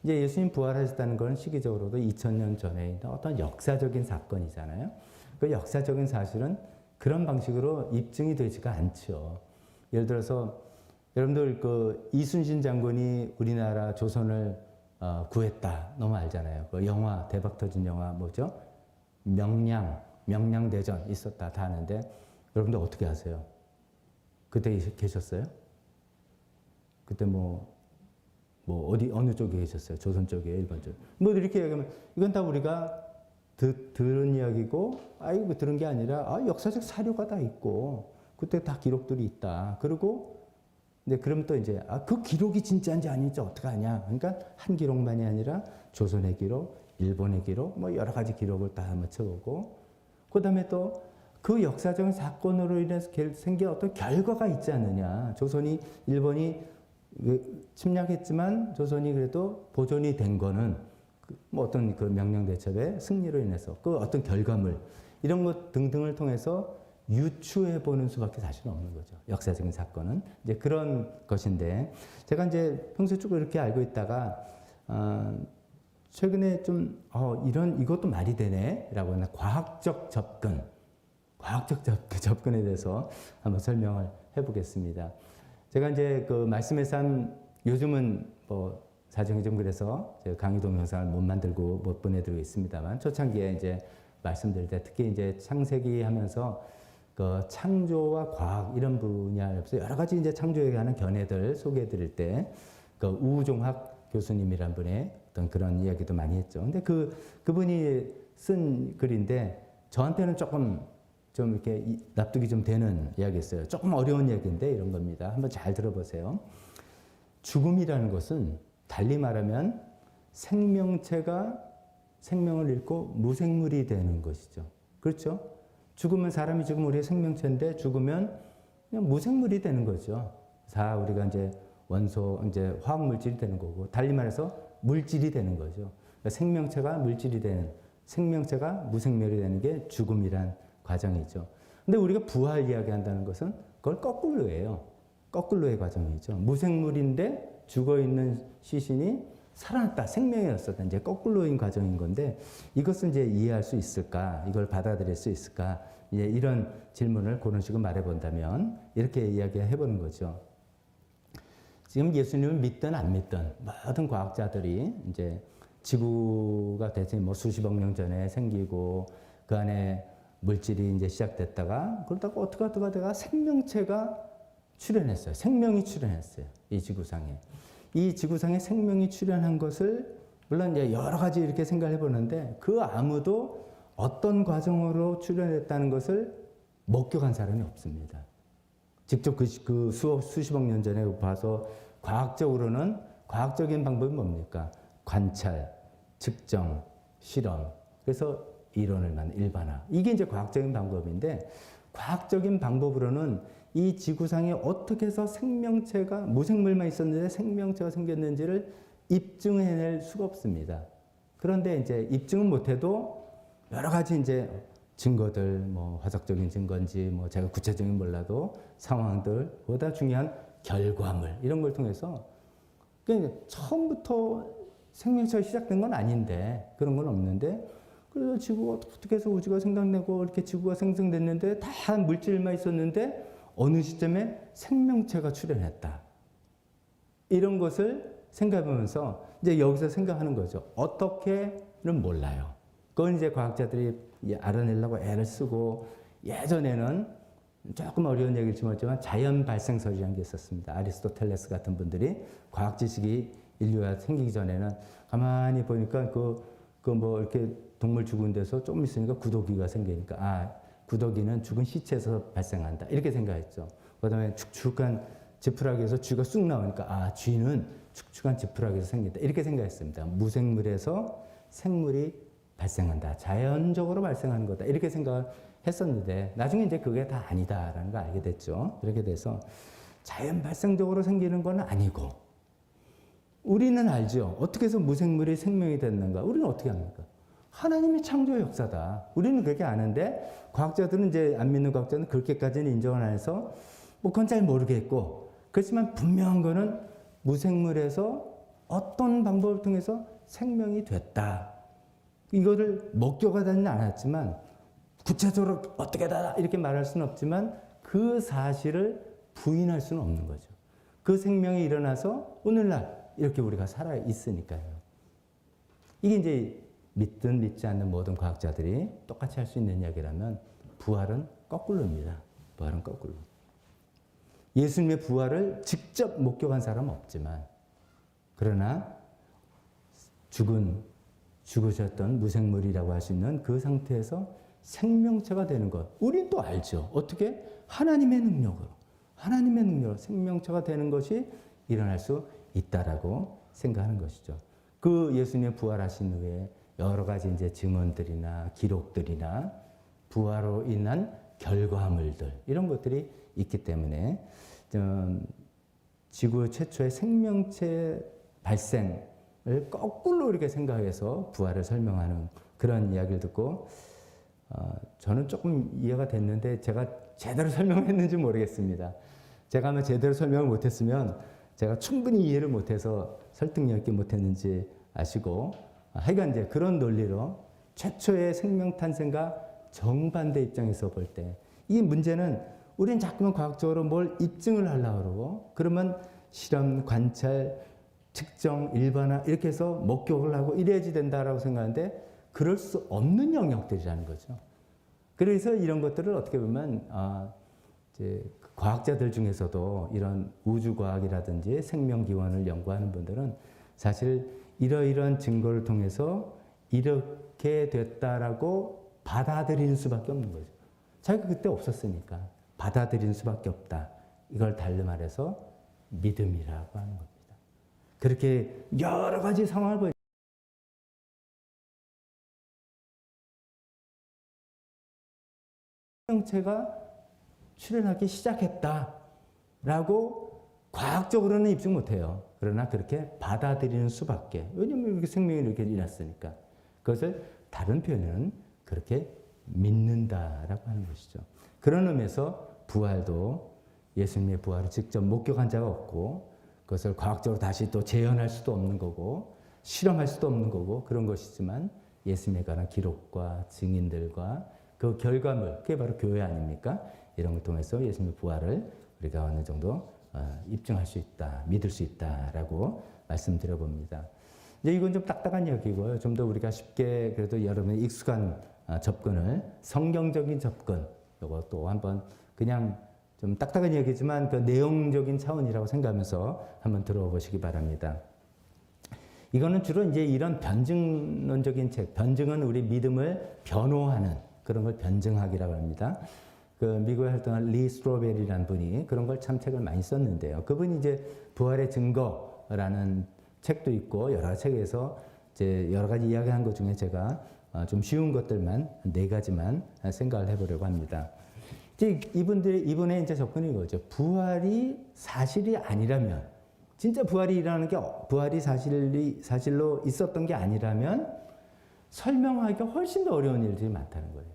이제 예수님 부활하셨다는 건 시기적으로도 2000년 전에 있는 어떤 역사적인 사건이잖아요. 그 역사적인 사실은 그런 방식으로 입증이 되지가 않죠. 예를 들어서 여러분들 그 이순신 장군이 우리나라 조선을 구했다 너무 알잖아요. 그 영화, 대박 터진 영화 뭐죠? 명량대전 있었다 다 아는데, 여러분들 어떻게 아세요? 그때 계셨어요? 그때 어디 어느 쪽에 계셨어요? 조선 쪽에, 일본 쪽. 뭐 이렇게 얘기하면 이건 다 우리가 들은 이야기고, 이거 들은 게 아니라 역사적 사료가 다 있고 그때 다 기록들이 있다. 그리고 근데 그럼 또 이제 그 기록이 진짜인지 아닌지 어떻게 아냐? 그러니까 한 기록만이 아니라 조선의 기록, 일본의 기록, 뭐 여러 가지 기록을 다 맞춰보고, 그다음에 또 그 역사적인 사건으로 인해서 생긴 어떤 결과가 있지 않느냐. 조선이 일본이 침략했지만 조선이 그래도 보존이 된 거는 뭐 어떤 그 명령대첩의 승리로 인해서 그 어떤 결과물 이런 것 등등을 통해서 유추해 보는 수밖에 사실 없는 거죠. 역사적인 사건은 이제 그런 것인데, 제가 이제 평소에 쭉 이렇게 알고 있다가 최근에 좀 이것도 말이 되네라고 하는 과학적 접근에 대해서 한번 설명을 해보겠습니다. 제가 이제 그 말씀에서 요즘은 뭐 사정이 좀 그래서 제가 강의 동영상을 못 만들고 못 보내드리고 있습니다만, 초창기에 이제 말씀드릴 때 특히 이제 창세기 하면서 그 창조와 과학 이런 분야에서 여러 가지 이제 창조에 관한 견해들 소개해드릴 때 그 우종학 교수님이란 분의 어떤 그런 이야기도 많이 했죠. 근데 그분이 쓴 글인데 저한테는 조금 좀 이렇게 납득이 좀 되는 이야기였어요. 조금 어려운 얘기인데 이런 겁니다. 한번 잘 들어보세요. 죽음이라는 것은 달리 말하면 생명체가 생명을 잃고 무생물이 되는 것이죠. 그렇죠? 죽으면 사람이 죽으면 우리의 생명체인데 죽으면 그냥 무생물이 되는 거죠. 다 우리가 이제 원소, 이제 화학 물질이 되는 거고, 달리 말해서 물질이 되는 거죠. 그러니까 생명체가 물질이 되는, 생명체가 무생물이 되는 게 죽음이란 과정이죠. 근데 우리가 부활 이야기한다는 것은 그걸 거꾸로예요. 거꾸로의 과정이죠. 무생물인데 죽어 있는 시신이 살아났다, 생명이었었다. 이제 거꾸로인 과정인 건데, 이것을 이제 이해할 수 있을까? 이걸 받아들일 수 있을까? 이제 이런 질문을 그런 식으로 말해 본다면 이렇게 이야기해 보는 거죠. 지금 예수님을 믿든 안 믿든 모든 과학자들이 이제 지구가 대체 뭐 수십억 년 전에 생기고 그 안에 물질이 이제 시작됐다가 그러다가 어떻게 하다가 생명체가 출현했어요. 생명이 출현했어요. 이 지구상에. 이 지구상에 생명이 출현한 것을 물론 이제 여러 가지 이렇게 생각을 해보는데 그 아무도 어떤 과정으로 출현했다는 것을 목격한 사람이 없습니다. 직접 그 수십억 년 전에 봐서 과학적으로는 과학적인 방법이 뭡니까? 관찰, 측정, 실험. 그래서 이론을 만든 일반화. 이게 이제 과학적인 방법인데 과학적인 방법으로는 이 지구상에 어떻게 해서 생명체가 무생물만 있었는데 생명체가 생겼는지를 입증해낼 수가 없습니다. 그런데 이제 입증은 못해도 여러 가지 이제 증거들, 뭐 화석적인 증거인지 뭐 제가 구체적인 몰라도 상황들, 보다 중요한 결과물 이런 걸 통해서 그러니까 처음부터 생명체가 시작된 건 아닌데 그런 건 없는데 그래서 지구가 어떻게 해서 우주가 생각되고 이렇게 지구가 생성됐는데 다 물질만 있었는데 어느 시점에 생명체가 출현했다. 이런 것을 생각해보면서 이제 여기서 생각하는 거죠. 어떻게는 몰라요. 그건 이제 과학자들이 알아내려고 애를 쓰고 예전에는 조금 어려운 얘기일지만 자연 발생설이라는 게 있었습니다. 아리스토텔레스 같은 분들이 과학 지식이 인류가 생기기 전에는 가만히 보니까 뭐 이렇게 동물 죽은 데서 조금 있으니까 구더기가 생기니까 구더기는 죽은 시체에서 발생한다. 이렇게 생각했죠. 그 다음에 축축한 지푸라기에서 쥐가 쑥 나오니까 쥐는 축축한 지푸라기에서 생긴다. 이렇게 생각했습니다. 무생물에서 생물이 발생한다. 자연적으로 발생하는 거다. 이렇게 생각했었는데 나중에 이제 그게 다 아니다라는 걸 알게 됐죠. 그렇게 돼서 자연 발생적으로 생기는 건 아니고 우리는 알죠. 어떻게 해서 무생물이 생명이 됐는가? 우리는 어떻게 합니까? 하나님의 창조 역사다. 우리는 그렇게 아는데 과학자들은 이제 안 믿는 과학자는 그렇게까지는 인정을 안 해서 뭐 그건 잘 모르겠고 그렇지만 분명한 거는 무생물에서 어떤 방법을 통해서 생명이 됐다. 이거를 목격하지는 않았지만 구체적으로 어떻게다 이렇게 말할 수는 없지만 그 사실을 부인할 수는 없는 거죠. 그 생명이 일어나서 오늘날 이렇게 우리가 살아 있으니까요. 이게 이제 믿든 믿지 않는 모든 과학자들이 똑같이 할 수 있는 이야기라면 부활은 거꾸로입니다. 부활은 거꾸로. 예수님의 부활을 직접 목격한 사람은 없지만 그러나 죽으셨던 무생물이라고 할 수 있는 그 상태에서 생명체가 되는 것. 우린 또 알죠. 어떻게? 하나님의 능력으로 생명체가 되는 것이 일어날 수 있다라고 생각하는 것이죠. 그 예수님의 부활하신 후에 여러 가지 이제 증언들이나 기록들이나 부활로 인한 결과물들 이런 것들이 있기 때문에 지구 최초의 생명체 발생을 거꾸로 이렇게 생각해서 부활을 설명하는 그런 이야기를 듣고 저는 조금 이해가 됐는데 제가 제대로 설명했는지 모르겠습니다. 제가 아마 제대로 설명을 못했으면 제가 충분히 이해를 못해서 설득력 있게 못했는지 아시고 하여간 이제 그런 논리로 최초의 생명 탄생과 정반대 입장에서 볼 때 이 문제는 우리는 자꾸만 과학적으로 뭘 입증을 하려고 그러고 그러면 실험, 관찰, 측정, 일반화 이렇게 해서 목격을 하고 이래야지 된다라고 생각하는데 그럴 수 없는 영역들이라는 거죠. 그래서 이런 것들을 어떻게 보면 이제 과학자들 중에서도 이런 우주과학이라든지 생명기원을 연구하는 분들은 사실 이러이러한 증거를 통해서 이렇게 됐다라고 받아들이는 수밖에 없는 거죠. 자기가 그때 없었으니까 받아들이는 수밖에 없다. 이걸 달리 말해서 믿음이라고 하는 겁니다. 그렇게 여러 가지 상황을 보여 생명체가 출현하기 시작했다라고 과학적으로는 입증 못해요. 그러나 그렇게 받아들이는 수밖에. 왜냐하면 이렇게 생명이 이렇게 일어났으니까. 그것을 다른 표현은 그렇게 믿는다라고 하는 것이죠. 그런 의미에서 부활도 예수님의 부활을 직접 목격한 자가 없고 그것을 과학적으로 다시 또 재현할 수도 없는 거고 실험할 수도 없는 거고 그런 것이지만 예수님에 관한 기록과 증인들과 그 결과물, 그게 바로 교회 아닙니까? 이런 걸 통해서 예수님의 부활을 우리가 어느 정도 입증할 수 있다, 믿을 수 있다라고 말씀드려봅니다. 이제 이건 좀 딱딱한 이야기고요. 좀 더 우리가 쉽게 그래도 여러분의 익숙한 접근을 성경적인 접근, 이거 또 한번 그냥 좀 딱딱한 이야기지만 그 내용적인 차원이라고 생각하면서 한번 들어보시기 바랍니다. 이거는 주로 이제 이런 변증론적인 책, 변증은 우리 믿음을 변호하는 그런 걸 변증학이라고 합니다. 그 미국에 활동한 리 스트로베리라는 분이 그런 걸 참 책을 많이 썼는데요. 그분이 이제 부활의 증거라는 책도 있고 여러 책에서 이제 여러 가지 이야기한 것 중에 제가 좀 쉬운 것들만 4가지만 생각을 해보려고 합니다. 이제 이분의 이제 접근이 이거죠. 부활이 사실이 아니라면, 진짜 부활이 일어나는 게 부활이 사실로 있었던 게 아니라면 설명하기가 훨씬 더 어려운 일들이 많다는 거예요.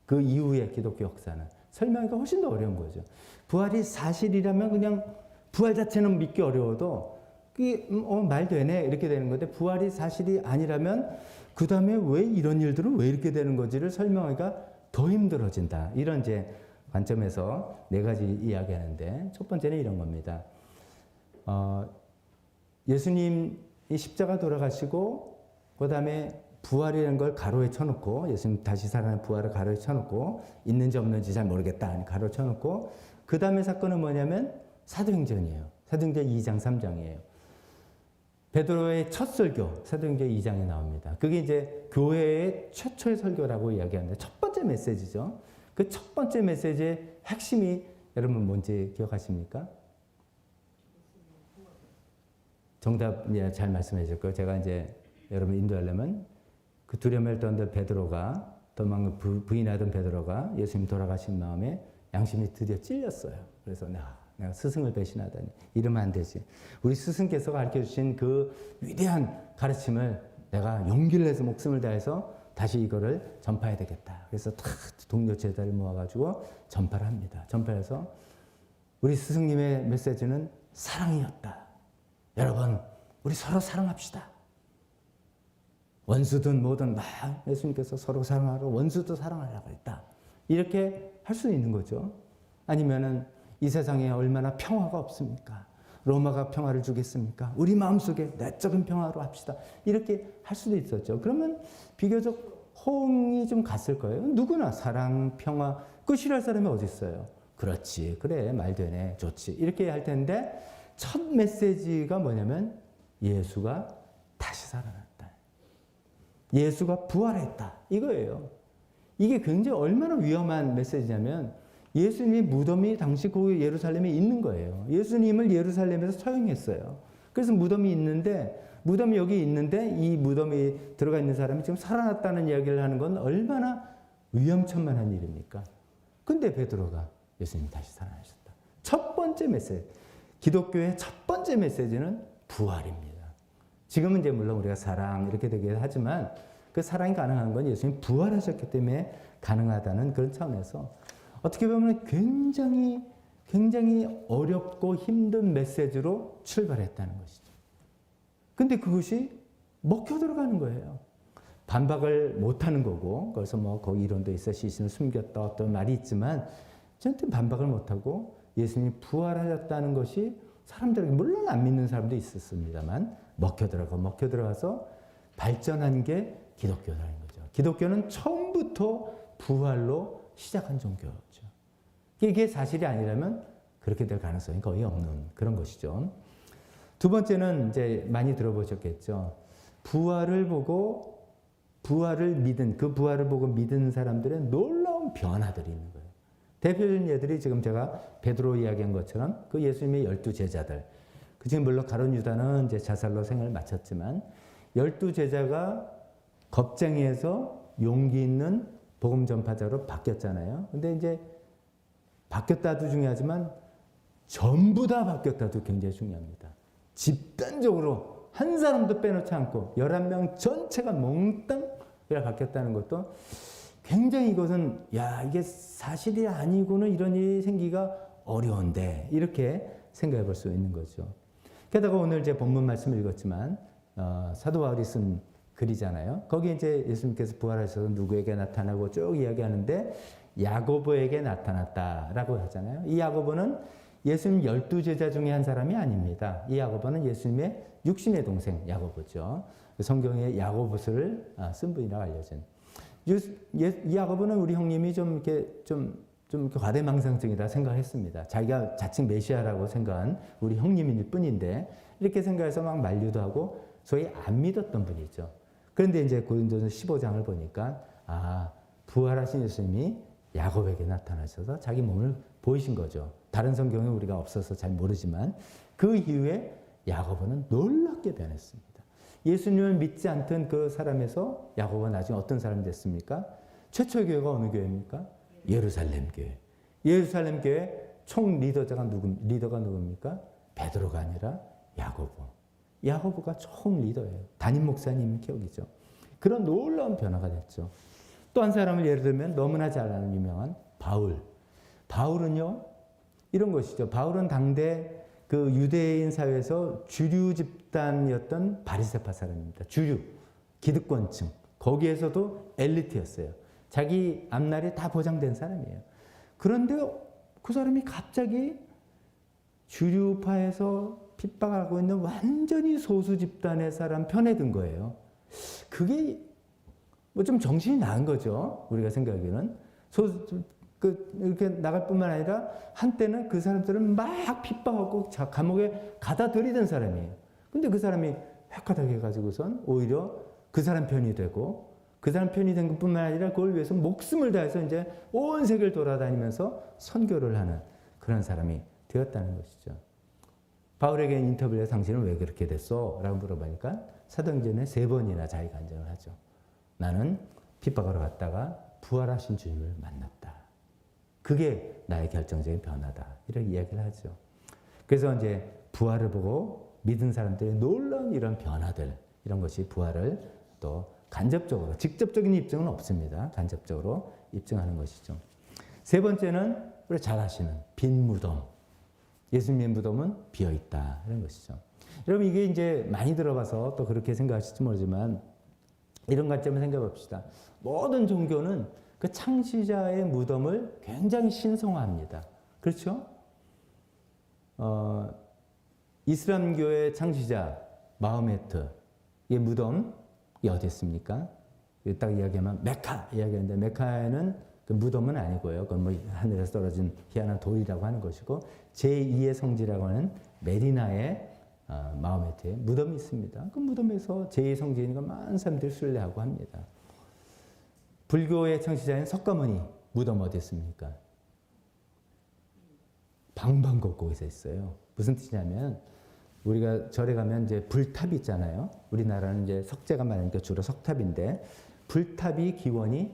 그 이후의 기독교 역사는 설명하기가 훨씬 더 어려운 거죠. 부활이 사실이라면 그냥 부활 자체는 믿기 어려워도 그게 말 되네 이렇게 되는 건데 부활이 사실이 아니라면 그 다음에 왜 이런 일들은 왜 이렇게 되는 건지를 설명하기가 더 힘들어진다. 이런 이제 관점에서 4가지 이야기하는데 첫 번째는 이런 겁니다. 예수님이 십자가 돌아가시고 그 다음에 부활이라는 걸 가로에 쳐놓고 예수님 다시 살아난 부활을 가로에 쳐놓고 있는지 없는지 잘 모르겠다 가로에 쳐놓고 그 다음에 사건은 뭐냐면 사도행전이에요. 사도행전 2장 3장이에요. 베드로의 첫 설교 사도행전 2장에 나옵니다. 그게 이제 교회의 최초의 설교라고 이야기하는데 첫 번째 메시지죠. 그 첫 번째 메시지의 핵심이 여러분 뭔지 기억하십니까? 정답 잘 말씀해 줄 거예요. 제가 이제 여러분 인도하려면 그 두려움을 떨던 베드로가 부인하던 베드로가 예수님 돌아가신 마음에 양심이 드디어 찔렸어요. 그래서 내가 스승을 배신하다니 이러면 안 되지. 우리 스승께서 가르쳐주신 그 위대한 가르침을 내가 용기를 내서 목숨을 다해서 다시 이거를 전파해야 되겠다. 그래서 다 동료 제자를 모아가지고 전파를 합니다. 전파해서 우리 스승님의 메시지는 사랑이었다. 여러분 우리 서로 사랑합시다. 원수든 뭐든 예수님께서 서로 사랑하고 원수도 사랑하라고 했다. 이렇게 할 수 있는 거죠. 아니면은 이 세상에 얼마나 평화가 없습니까? 로마가 평화를 주겠습니까? 우리 마음속에 내적인 평화로 합시다. 이렇게 할 수도 있었죠. 그러면 비교적 호응이 좀 갔을 거예요. 누구나 사랑, 평화, 그거 싫어할 사람이 어디 있어요? 그렇지, 그래, 말 되네, 좋지. 이렇게 할 텐데 첫 메시지가 뭐냐면 예수가 다시 살아났다. 예수가 부활했다. 이거예요. 이게 굉장히 얼마나 위험한 메시지냐면 예수님의 무덤이 당시 그 예루살렘에 있는 거예요. 예수님을 예루살렘에서 처형했어요. 그래서 무덤이 있는데 무덤이 여기 있는데 이 무덤에 들어가 있는 사람이 지금 살아났다는 이야기를 하는 건 얼마나 위험천만한 일입니까? 근데 베드로가 예수님 다시 살아나셨다. 첫 번째 메시지, 기독교의 첫 번째 메시지는 부활입니다. 지금은 이제 물론 우리가 사랑 이렇게 되긴 하지만 그 사랑이 가능한 건 예수님 부활하셨기 때문에 가능하다는 그런 차원에서 어떻게 보면 굉장히 어렵고 힘든 메시지로 출발했다는 것이죠. 근데 그것이 먹혀 들어가는 거예요. 반박을 못하는 거고, 그래서 뭐 거기 이론도 있어, 시신을 숨겼다 어떤 말이 있지만 전혀 반박을 못하고 예수님이 부활하셨다는 것이 사람들에게, 물론 안 믿는 사람도 있었습니다만 먹혀 들어가서 발전한 게 기독교라는 거죠. 기독교는 처음부터 부활로 시작한 종교죠. 이게 사실이 아니라면 그렇게 될 가능성이 거의 없는 그런 것이죠. 두 번째는 이제 많이 들어보셨겠죠. 부활을 보고 그 부활을 보고 믿은 사람들의 놀라운 변화들이 있는 거예요. 대표적인 예들이 지금 제가 베드로 이야기한 것처럼 그 예수님의 12제자들. 그 지금 물론 가룟 유다는 이제 자살로 생을 마쳤지만 12제자가 겁쟁이에서 용기 있는 복음 전파자로 바뀌었잖아요. 근데 이제 바뀌었다도 중요하지만 전부 다 바뀌었다도 굉장히 중요합니다. 집단적으로 한 사람도 빼놓지 않고 11명 전체가 몽땅 바뀌었다는 것도 굉장히 이것은 이게 사실이 아니고는 이런 일이 생기기가 어려운데 이렇게 생각해 볼 수 있는 거죠. 게다가 오늘 제 본문 말씀을 읽었지만 사도 바울이 쓴 글이잖아요. 거기에 이제 예수님께서 부활하셔서 누구에게 나타나고 쭉 이야기하는데 야고보에게 나타났다라고 하잖아요. 이 야고보는 예수님 12제자 중에 한 사람이 아닙니다. 이 야고보는 예수님의 육신의 동생 야고보죠. 성경에 야고보서를 쓴 분이라고 알려진. 이 야고보는 우리 형님이 좀 이렇게 과대망상증이다 생각했습니다. 자기가 자칭 메시아라고 생각한 우리 형님일 뿐인데 이렇게 생각해서 막 만류도 하고 소위 안 믿었던 분이죠. 그런데 이제 고린도전서 15장을 보니까 부활하신 예수님이 야고보에게 나타나셔서 자기 몸을 보이신 거죠. 다른 성경에 우리가 없어서 잘 모르지만 그 이후에 야고보는 놀랍게 변했습니다. 예수님을 믿지 않던 그 사람에서 야고보가 나중에 어떤 사람이 됐습니까? 최초의 교회가 어느 교회입니까? 예루살렘 교회. 예루살렘 교회 총 리더가 누굽니까? 베드로가 아니라 야고보. 야고보가 총 리더예요. 담임 목사님 기억이죠. 그런 놀라운 변화가 됐죠. 또 한 사람을 예를 들면 너무나 잘 아는 유명한 바울. 바울은요, 이런 것이죠. 바울은 당대 그 유대인 사회에서 주류 집단이었던 바리새파 사람입니다. 주류, 기득권층. 거기에서도 엘리트였어요. 자기 앞날이 다 보장된 사람이에요. 그런데 그 사람이 갑자기 주류파에서 핍박하고 있는 완전히 소수 집단의 사람 편에 든 거예요. 그게 뭐 좀 정신이 나은 거죠. 우리가 생각하기에는. 이렇게 나갈 뿐만 아니라 한때는 그 사람들을 막 핍박하고 감옥에 가다 들이던 사람이에요. 근데 그 사람이 획하다게 해가지고선 오히려 그 사람 편이 되고 그 사람 편이 된 것뿐만 아니라 그걸 위해서 목숨을 다해서 이제 온 세계를 돌아다니면서 선교를 하는 그런 사람이 되었다는 것이죠. 바울에게 인터뷰를 해서 당신은 왜 그렇게 됐어? 라고 물어보니까 사도행전에 3번이나 자기가 간증을 하죠. 나는 핍박하러 갔다가 부활하신 주님을 만났다. 그게 나의 결정적인 변화다. 이렇게 이야기를 하죠. 그래서 이제 부활을 보고 믿은 사람들의 놀라운 이런 변화들, 이런 것이 부활을 또 간접적으로, 직접적인 입증은 없습니다. 간접적으로 입증하는 것이죠. 세 번째는 우리 잘 아시는 빈 무덤. 예수님의 무덤은 비어있다. 이런 것이죠. 여러분, 이게 이제 많이 들어봐서 또 그렇게 생각하실지 모르지만 이런 관점을 생각해 봅시다. 모든 종교는 그 창시자의 무덤을 굉장히 신성화합니다. 그렇죠? 이슬람교의 창시자 마호메트의 무덤이 어디 있습니까? 딱 이야기하면 메카 이야기하는데 메카에는 그 무덤은 아니고요. 그건 뭐 하늘에서 떨어진 희한한 돌이라고 하는 것이고 제2의 성지라고 하는 메디나의 마호메트의 무덤이 있습니다. 그 무덤에서 제2의 성지니까 많은 사람들이 순례하고 합니다. 불교의 청취자인 석가모니 무덤 어디 있습니까? 방방곡곡에서 있어요. 무슨 뜻이냐면 우리가 절에 가면 이제 불탑이 있잖아요. 우리나라는 이제 석재가 많으니까 주로 석탑인데 불탑이 기원이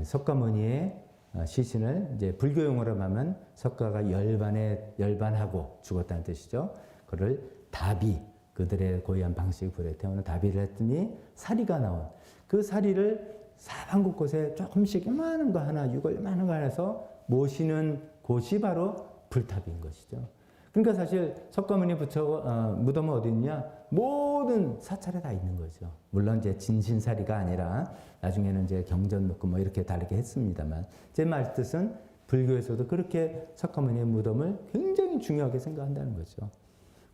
석가모니의 시신을 이제 불교 용어로 하면 석가가 열반하고 죽었다는 뜻이죠. 그를 다비 그들의 고유한 방식을 부려 태우는 다비를 했더니 사리가 나온 그 사리를 사방 곳곳에 조금씩 요만한 거 하나 유골 요만한 거 하나서 모시는 곳이 바로 불탑인 것이죠. 그러니까 사실 석가모니 부처 무덤은 어디 있냐? 모든 사찰에 다 있는 거죠. 물론 이제 진신사리가 아니라 나중에는 이제 경전 넣고 뭐 이렇게 다르게 했습니다만 제 말 뜻은 불교에서도 그렇게 석가모니의 무덤을 굉장히 중요하게 생각한다는 거죠.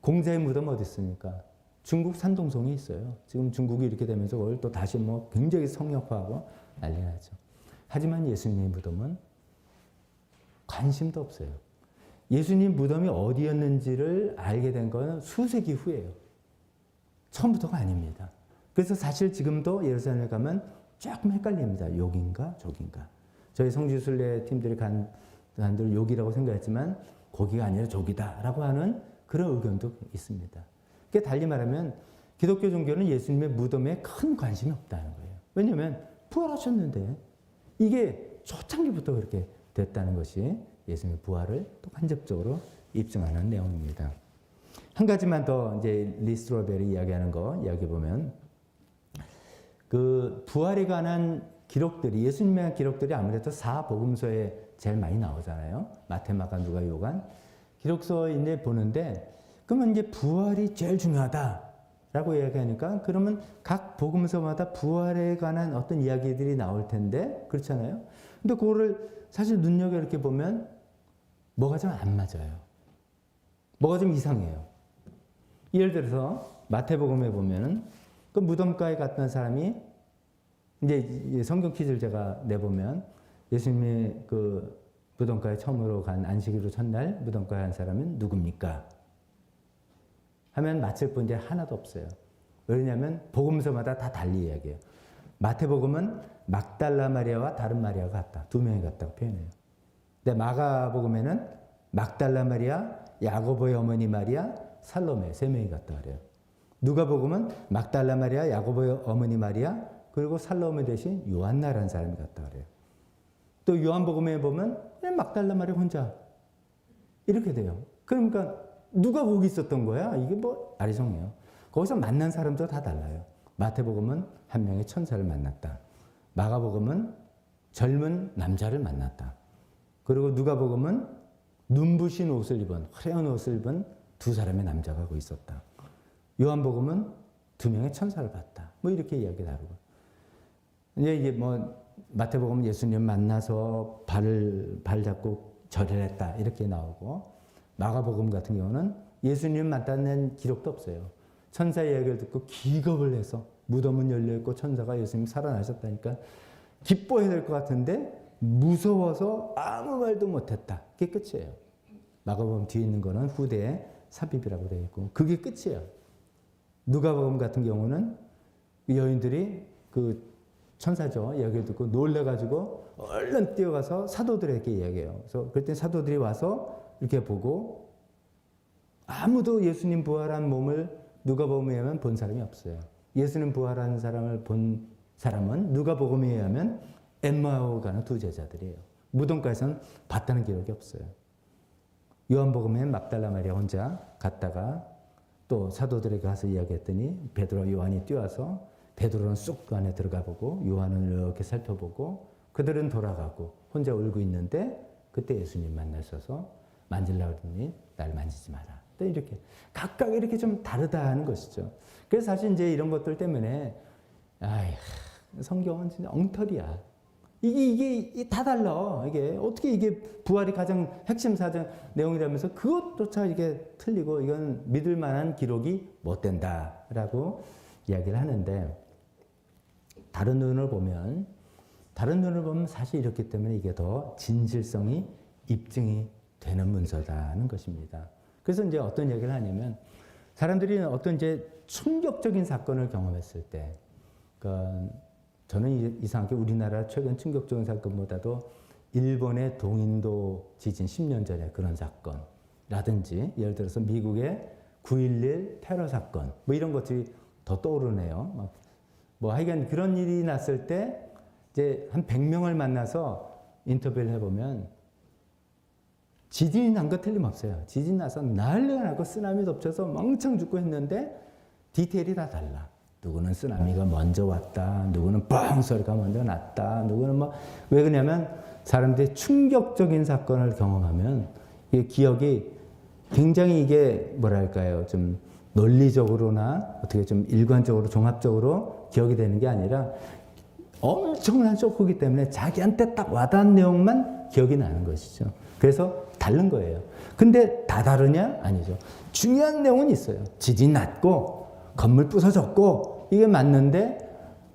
공자의 무덤 어디 있습니까? 중국 산동성이 있어요. 지금 중국이 이렇게 되면서 그걸 또 다시 뭐 굉장히 성역화하고 난리 나죠. 하지만 예수님의 무덤은 관심도 없어요. 예수님 무덤이 어디였는지를 알게 된 건 수세기 후예요. 처음부터가 아닙니다. 그래서 사실 지금도 예루살렘에 가면 조금 헷갈립니다. 여긴가 저긴가. 저희 성지순례 팀들이 간 사람들 여기라고 생각했지만 거기가 아니라 저기다라고 하는 그런 의견도 있습니다. 그러니까 달리 말하면 기독교 종교는 예수님의 무덤에 큰 관심이 없다는 거예요. 왜냐하면 부활하셨는데 이게 초창기부터 그렇게 됐다는 것이 예수님의 부활을 또 간접적으로 입증하는 내용입니다. 한 가지만 더 이제 리 스트로베리 이야기하는 거 이야기 보면 그 부활에 관한 기록들이 예수님에 대한 기록들이 아무래도 사복음서에 제일 많이 나오잖아요. 마태, 마가, 누가, 요한 기록서인데 보는데 그러면 이제 부활이 제일 중요하다라고 이야기하니까 그러면 각 복음서마다 부활에 관한 어떤 이야기들이 나올 텐데 그렇잖아요. 근데 그거를 사실 눈여겨 이렇게 보면 뭐가 좀 안 맞아요. 뭐가 좀 이상해요. 예를 들어서 마태복음에 보면은 그 무덤가에 갔던 사람이 이제 성경 퀴즈를 제가 내보면 예수님이 그 무덤가에 처음으로 간 안식일로 첫날 무덤가에 간 사람은 누굽니까? 하면 맞힐 분이 하나도 없어요. 왜냐하면 복음서마다 다 달리 이야기해요. 마태복음은 막달라 마리아와 다른 마리아가 같다. 두 명이 같다고 표현해요. 근데 마가복음에는 막달라 마리아, 야고보의 어머니 마리아, 살로메 세 명이 같다 그래요. 누가복음은 막달라 마리아, 야고보의 어머니 마리아, 그리고 살로메 대신 요한나라는 사람이 같다 그래요. 또 요한복음에 보면 그냥 막달라 마리아 혼자 이렇게 돼요. 그러니까 누가 거기 있었던 거야? 이게 뭐 아리송해요. 거기서 만난 사람도 다 달라요. 마태복음은 한 명의 천사를 만났다. 마가복음은 젊은 남자를 만났다. 그리고 누가복음은 눈부신 옷을 입은 화려한 옷을 입은 두 사람의 남자가 거기 있었다. 요한복음은 두 명의 천사를 봤다. 뭐 이렇게 이야기 다루고. 이제 뭐 마태복음은 예수님 만나서 발 잡고 절을 했다 이렇게 나오고 마가복음 같은 경우는 예수님 만나는 기록도 없어요. 천사 이야기를 듣고 기겁을 해서 무덤은 열려있고 천사가 예수님 살아나셨다니까 기뻐해야 될 것 같은데 무서워서 아무 말도 못했다. 그게 끝이에요. 마가복음 뒤에 있는 거는 후대의 삽입이라고 되어 있고 그게 끝이에요. 누가복음 같은 경우는 여인들이 그 천사죠. 이야기를 듣고 놀래가지고 얼른 뛰어가서 사도들에게 이야기해요. 그래서 그때 사도들이 와서 이렇게 보고 아무도 예수님 부활한 몸을 누가복음에 의하면 본 사람이 없어요. 예수님 부활한 사람을 본 사람은 누가복음에 의하면 엠마오 가는 두 제자들이에요. 무덤가에서는 봤다는 기록이 없어요. 요한복음에 막달라 마리아 혼자 갔다가 또 사도들에게 가서 이야기했더니 베드로 요한이 뛰어와서 베드로는 쑥 안에 들어가 보고 요한은 이렇게 살펴보고 그들은 돌아가고 혼자 울고 있는데 그때 예수님 만나셔서 만질라고 하더니 날 만지지 마라. 또 이렇게 각각 이렇게 좀 다르다는 것이죠. 그래서 사실 이제 이런 것들 때문에 성경은 진짜 엉터리야. 이게 다 달라. 이게 어떻게 이게 부활이 가장 핵심 사전 내용이라면서 그것조차 이게 틀리고 이건 믿을 만한 기록이 못 된다라고 이야기를 하는데 다른 눈을 보면 다른 눈으로 보면 사실 이렇기 때문에 이게 더 진실성이 입증이 되는 문서다는 것입니다. 그래서 이제 어떤 얘기를 하냐면 사람들이 어떤 이제 충격적인 사건을 경험했을 때, 그러니까 저는 이상하게 우리나라 최근 충격적인 사건보다도 일본의 동인도 지진 10년 전에 그런 사건라든지 예를 들어서 미국의 9.11 테러 사건 뭐 이런 것들이 더 떠오르네요. 뭐 하여간 그런 일이 났을 때 이제 한 100명을 만나서 인터뷰를 해보면 지진이 난 거 틀림없어요. 지진 나서 난리가 나고 쓰나미 덮쳐서 멍청 죽고 했는데 디테일이 다 달라. 누구는 쓰나미가 먼저 왔다. 누구는 뻥 소리가 먼저 났다. 누구는 뭐 왜 그러냐면 사람들이 충격적인 사건을 경험하면 이 기억이 굉장히 이게 뭐랄까요. 좀 논리적으로나 어떻게 좀 일관적으로 종합적으로 기억이 되는 게 아니라 엄청난 쇼크이기 때문에 자기한테 딱 와닿은 내용만 기억이 나는 것이죠. 그래서 다른 거예요. 근데 다 다르냐? 아니죠. 중요한 내용은 있어요. 지진 났고 건물 부서졌고 이게 맞는데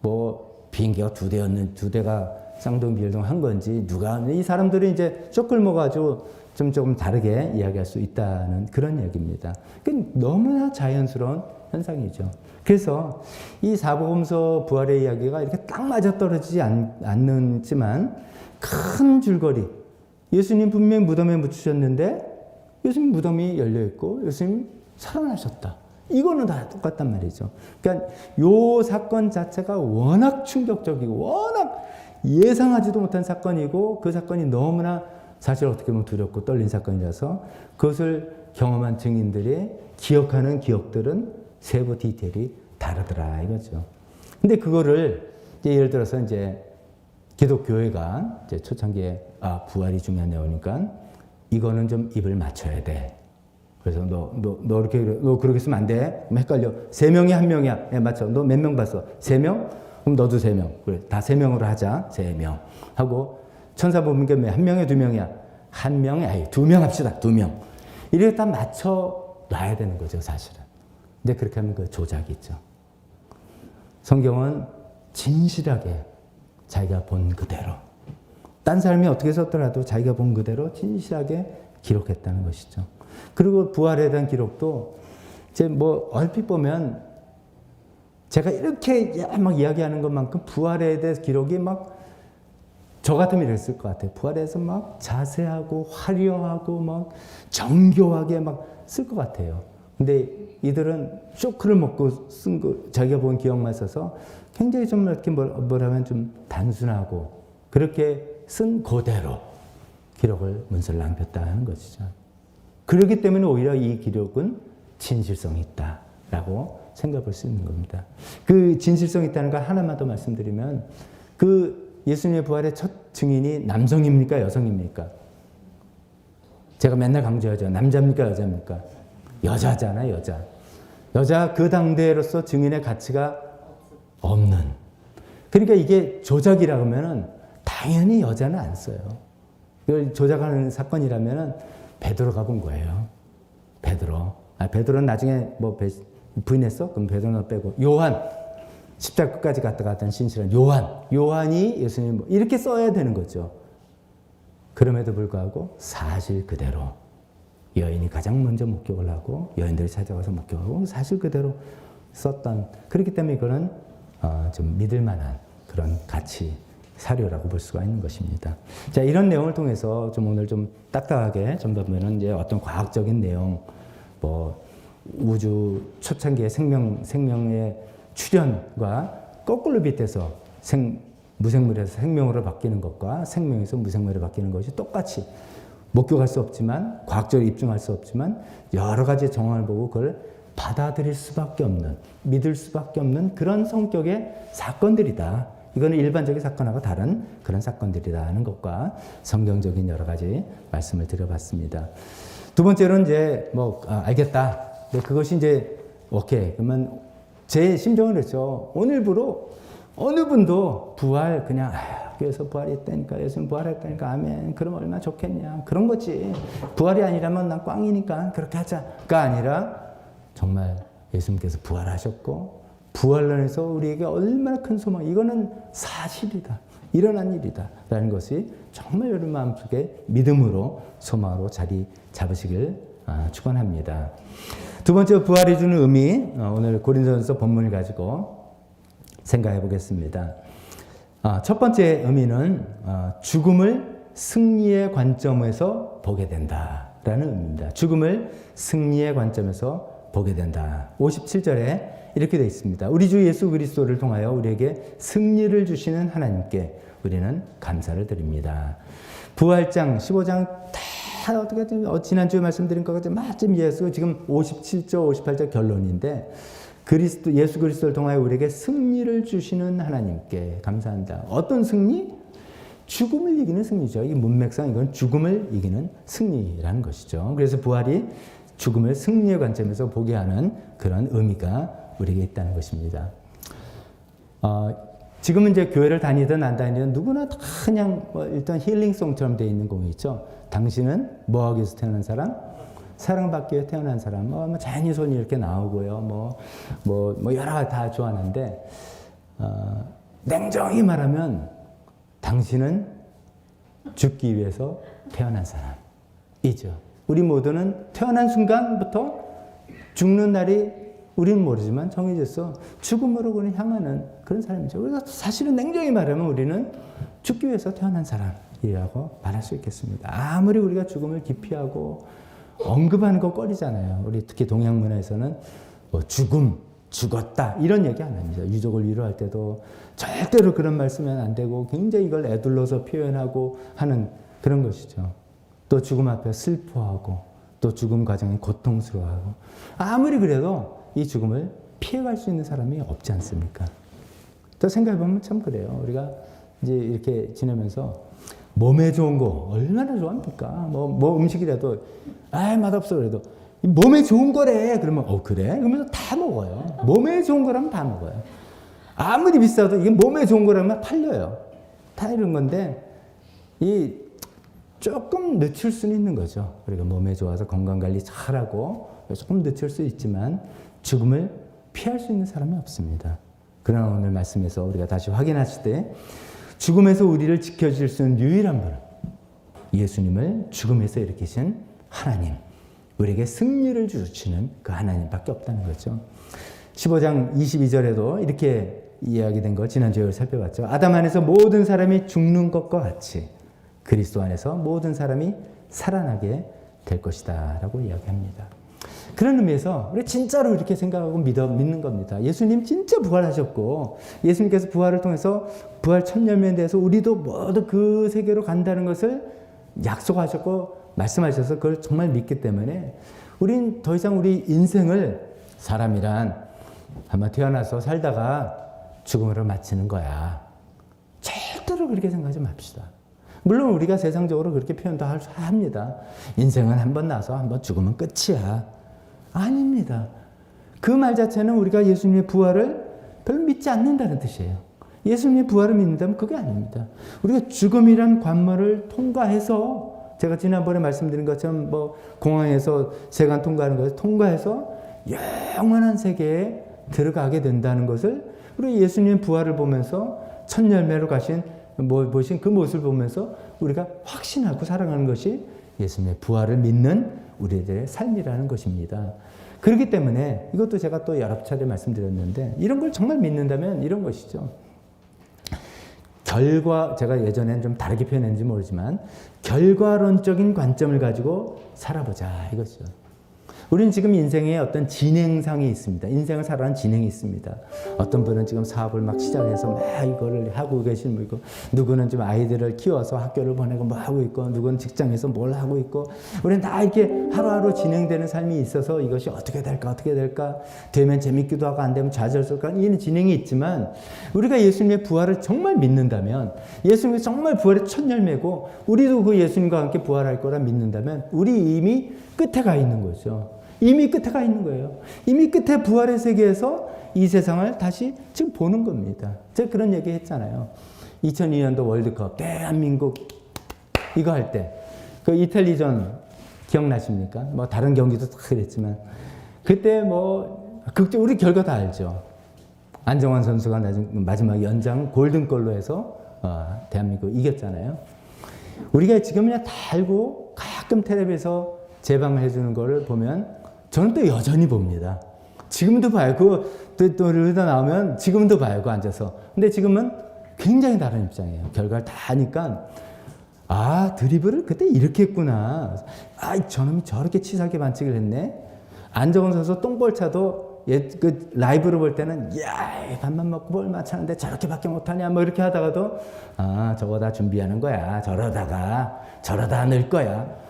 뭐 비행기가 두 대가 쌍둥이빌동 한 건지 누가 이 사람들이 이제 쇼크를 먹어가지고 조금 다르게 이야기할 수 있다는 그런 얘기입니다. 너무나 자연스러운 현상이죠. 그래서 이 사복음서 부활의 이야기가 이렇게 딱 맞아떨어지지 않지만 큰 줄거리, 예수님 분명히 무덤에 묻히셨는데 예수님 무덤이 열려있고 예수님 살아나셨다. 이거는 다 똑같단 말이죠. 그러니까 요 사건 자체가 워낙 충격적이고 워낙 예상하지도 못한 사건이고 그 사건이 너무나 사실 어떻게 보면 두렵고 떨린 사건이라서 그것을 경험한 증인들이 기억하는 기억들은 세부 디테일이 다르더라 이거죠. 근데 그거를 이제 예를 들어서 이제 기독교회가 이제 초창기에 부활이 중요한 내용이니까 이거는 좀 입을 맞춰야 돼. 그래서 너 그렇게 쓰면 안 돼. 헷갈려. 3명이 1명이야. 네, 맞죠. 너 몇 명 봤어? 3명? 그럼 너도 3명. 그래. 다 3명으로 하자. 3명. 하고 천사 보면 게 1명에 2명이야. 1명에 2명 합시다. 2명. 이렇게 다 맞춰 놔야 되는 거죠, 사실은. 근데 그렇게 하면 그 조작이 있죠. 성경은 진실하게 자기가 본 그대로 딴 사람이 어떻게 썼더라도 자기가 본 그대로 진실하게 기록했다는 것이죠. 그리고 부활에 대한 기록도 이제 뭐 얼핏 보면 제가 이렇게 막 이야기하는 것만큼 부활에 대해서 기록이 막 저 같으면 이랬을 것 같아요. 부활에서 막 자세하고 화려하고 막 정교하게 막 쓸 것 같아요. 근데 이들은 쇼크를 먹고 쓴 거, 자기가 본 기억만 써서 굉장히 좀 이렇게 뭐라면 좀 단순하고 그렇게 쓴 그대로 기록을 문서를 남겼다는 것이죠. 그렇기 때문에 오히려 이 기록은 진실성이 있다라고 생각할 수 있는 겁니다. 그 진실성이 있다는 걸 하나만 더 말씀드리면 그 예수님의 부활의 첫 증인이 남성입니까? 여성입니까? 제가 맨날 강조하죠. 남자입니까? 여자입니까? 여자잖아요. 여자 그 당대로서 증인의 가치가 없는. 그러니까 이게 조작이라 그러면은 당연히 여자는 안 써요. 이걸 조작하는 사건이라면은 베드로가 본 거예요. 베드로는 나중에 뭐 부인했어? 그럼 베드로는 빼고 요한 십자가 끝까지 갔다 갔던 신실한 요한이 예수님 이렇게 써야 되는 거죠. 그럼에도 불구하고 사실 그대로 여인이 가장 먼저 목격을 하고 여인들이 찾아가서 목격하고 사실 그대로 썼던 그렇기 때문에 이거는 좀 믿을 만한 그런 가치 사료라고 볼 수가 있는 것입니다. 자, 이런 내용을 통해서 좀 오늘 좀 딱딱하게 좀 더 보면 이제 어떤 과학적인 내용, 뭐 우주 초창기의 생명의 출현과 거꾸로 빗대서 무생물에서 생명으로 바뀌는 것과 생명에서 무생물로 바뀌는 것이 똑같이 목격할 수 없지만 과학적으로 입증할 수 없지만 여러 가지 정황을 보고 그걸 받아들일 수밖에 없는 믿을 수밖에 없는 그런 성격의 사건들이다. 이거는 일반적인 사건하고 다른 그런 사건들이라는 것과 성경적인 여러 가지 말씀을 드려봤습니다. 두 번째로는 이제 알겠다. 그것이 이제 오케이. 그러면 제 심정은 그렇죠. 오늘부로 어느 분도 부활 그냥 교회에서 부활이 있다니까 예수님 부활했다니까 아멘. 그럼 얼마나 좋겠냐. 그런 거지. 부활이 아니라면 난 꽝이니까 그렇게 하자가 아니라 정말 예수님께서 부활하셨고 부활로 인해서 우리에게 얼마나 큰 소망. 이거는 사실이다. 일어난 일이다 라는 것이 정말 여러분 마음속에 믿음으로 소망으로 자리 잡으시길 축원합니다. 두 번째 부활이 주는 의미, 오늘 고린도전서 본문을 가지고 생각해 보겠습니다. 첫 번째 의미는 죽음을 승리의 관점에서 보게 된다라는 의미입니다. 죽음을 승리의 관점에서 보게 된다. 57절에 이렇게 되어 있습니다. 우리 주 예수 그리스도를 통하여 우리에게 승리를 주시는 하나님께 우리는 감사를 드립니다. 부활장 15장 다 어떻게 지난주에 말씀드린 것 같이 마침 예수 지금 57절 58절 결론인데 예수 그리스도를 통하여 우리에게 승리를 주시는 하나님께 감사한다. 어떤 승리? 죽음을 이기는 승리죠. 이 문맥상 이건 죽음을 이기는 승리라는 것이죠. 그래서 부활이 죽음을 승리의 관점에서 보게 하는 그런 의미가 우리에게 있다는 것입니다. 지금은 이제 교회를 다니든 안 다니든 누구나 다 그냥 일단 힐링송처럼 되어 있는 곡이 있죠. 당신은 뭐하기 위해서 태어난 사람? 사랑받기 위해 태어난 사람. 자연히 손이 이렇게 나오고요. 여러 가지 다 좋아하는데, 냉정히 말하면 당신은 죽기 위해서 태어난 사람이죠. 우리 모두는 태어난 순간부터 죽는 날이 우리는 모르지만 정해져서 죽음으로 그는 향하는 그런 사람이죠. 그래서 사실은 냉정히 말하면 우리는 죽기 위해서 태어난 사람이라고 말할 수 있겠습니다. 아무리 우리가 죽음을 기피하고 언급하는 거 꺼리잖아요. 우리 특히 동양 문화에서는 죽음, 죽었다 이런 얘기 안 합니다. 유족을 위로할 때도 절대로 그런 말씀은 안 되고 굉장히 이걸 애둘러서 표현하고 하는 그런 것이죠. 또 죽음 앞에 슬퍼하고 또 죽음 과정이 고통스러워하고 아무리 그래도 이 죽음을 피해갈 수 있는 사람이 없지 않습니까? 또 생각해보면 참 그래요. 우리가 이제 이렇게 지내면서 몸에 좋은 거 얼마나 좋아합니까? 뭐 음식이라도 맛없어 그래도 몸에 좋은 거래 그러면 그래? 그러면서 다 먹어요. 몸에 좋은 거라면 다 먹어요. 아무리 비싸도 이게 몸에 좋은 거라면 팔려요. 다 이런 건데 이 조금 늦출 수는 있는 거죠. 우리가 몸에 좋아서 건강관리 잘하고 조금 늦출 수 있지만 죽음을 피할 수 있는 사람이 없습니다. 그러나 오늘 말씀에서 우리가 다시 확인하실 때 죽음에서 우리를 지켜줄 수 있는 유일한 분, 예수님을 죽음에서 일으키신 하나님, 우리에게 승리를 주시는 그 하나님밖에 없다는 거죠. 15장 22절에도 이렇게 이야기된 거 지난주에 살펴봤죠. 아담 안에서 모든 사람이 죽는 것과 같이 그리스도 안에서 모든 사람이 살아나게 될 것이다 라고 이야기합니다. 그런 의미에서 우리 진짜로 이렇게 생각하고 믿는 겁니다. 예수님 진짜 부활하셨고 예수님께서 부활을 통해서 부활 첫 열매에 대해서 우리도 모두 그 세계로 간다는 것을 약속하셨고 말씀하셔서 그걸 정말 믿기 때문에 우린 더 이상 우리 인생을 사람이란 아마 태어나서 살다가 죽음으로 마치는 거야. 절대로 그렇게 생각하지 맙시다. 물론 우리가 세상적으로 그렇게 표현도 합니다. 인생은 한번 나서 한번 죽으면 끝이야. 아닙니다. 그 말 자체는 우리가 예수님의 부활을 별로 믿지 않는다는 뜻이에요. 예수님의 부활을 믿는다면 그게 아닙니다. 우리가 죽음이란 관문을 통과해서 제가 지난번에 말씀드린 것처럼 공항에서 세관 통과하는 것을 통과해서 영원한 세계에 들어가게 된다는 것을 우리 예수님의 부활을 보면서 첫 열매로 보신 그 모습을 보면서 우리가 확신하고 살아가는 것이 예수님의 부활을 믿는 우리들의 삶이라는 것입니다. 그렇기 때문에 이것도 제가 또 여러 차례 말씀드렸는데 이런 걸 정말 믿는다면 이런 것이죠. 제가 예전엔 좀 다르게 표현했는지 모르지만 결과론적인 관점을 가지고 살아보자 이것이죠. 우리는 지금 인생에 어떤 진행상이 있습니다. 인생을 살아가는 진행이 있습니다. 어떤 분은 지금 사업을 막 시작해서 막 이거를 하고 계신 분 있고, 누구는 지금 아이들을 키워서 학교를 보내고 뭐 하고 있고, 누구는 직장에서 뭘 하고 있고, 우리는 다 이렇게 하루하루 진행되는 삶이 있어서 이것이 어떻게 될까, 되면 재밌기도 하고 안 되면 좌절스럽고 이런 진행이 있지만, 우리가 예수님의 부활을 정말 믿는다면, 예수님이 정말 부활의 첫 열매고, 우리도 그 예수님과 함께 부활할 거라 믿는다면, 우리 이미 끝에 가 있는 거죠. 이미 끝에 가 있는 거예요. 이미 끝에 부활의 세계에서 이 세상을 다시 지금 보는 겁니다. 제가 그런 얘기 했잖아요. 2002년도 월드컵 대한민국 이거 할 때 그 이탈리전 기억나십니까? 뭐 다른 경기도 다 그랬지만 그때 우리 결과 다 알죠. 안정환 선수가 마지막 연장 골든골로 해서 대한민국 이겼잖아요. 우리가 지금 그냥 다 알고 가끔 텔레비에서 재방을 해주는 거를 보면 저는 또 여전히 봅니다. 지금도 봐요. 또 이러다 나오면 지금도 봐요. 앉아서. 근데 지금은 굉장히 다른 입장이에요. 결과를 다 하니까 드리블을 그때 이렇게 했구나. 저놈이 저렇게 치사하게 반칙을 했네. 안정원 선수 똥볼 차도 라이브로 볼 때는 밥만 먹고 볼 맞차는데 저렇게밖에 못하냐 뭐 이렇게 하다가도 저거 다 준비하는 거야. 저러다 늘 거야.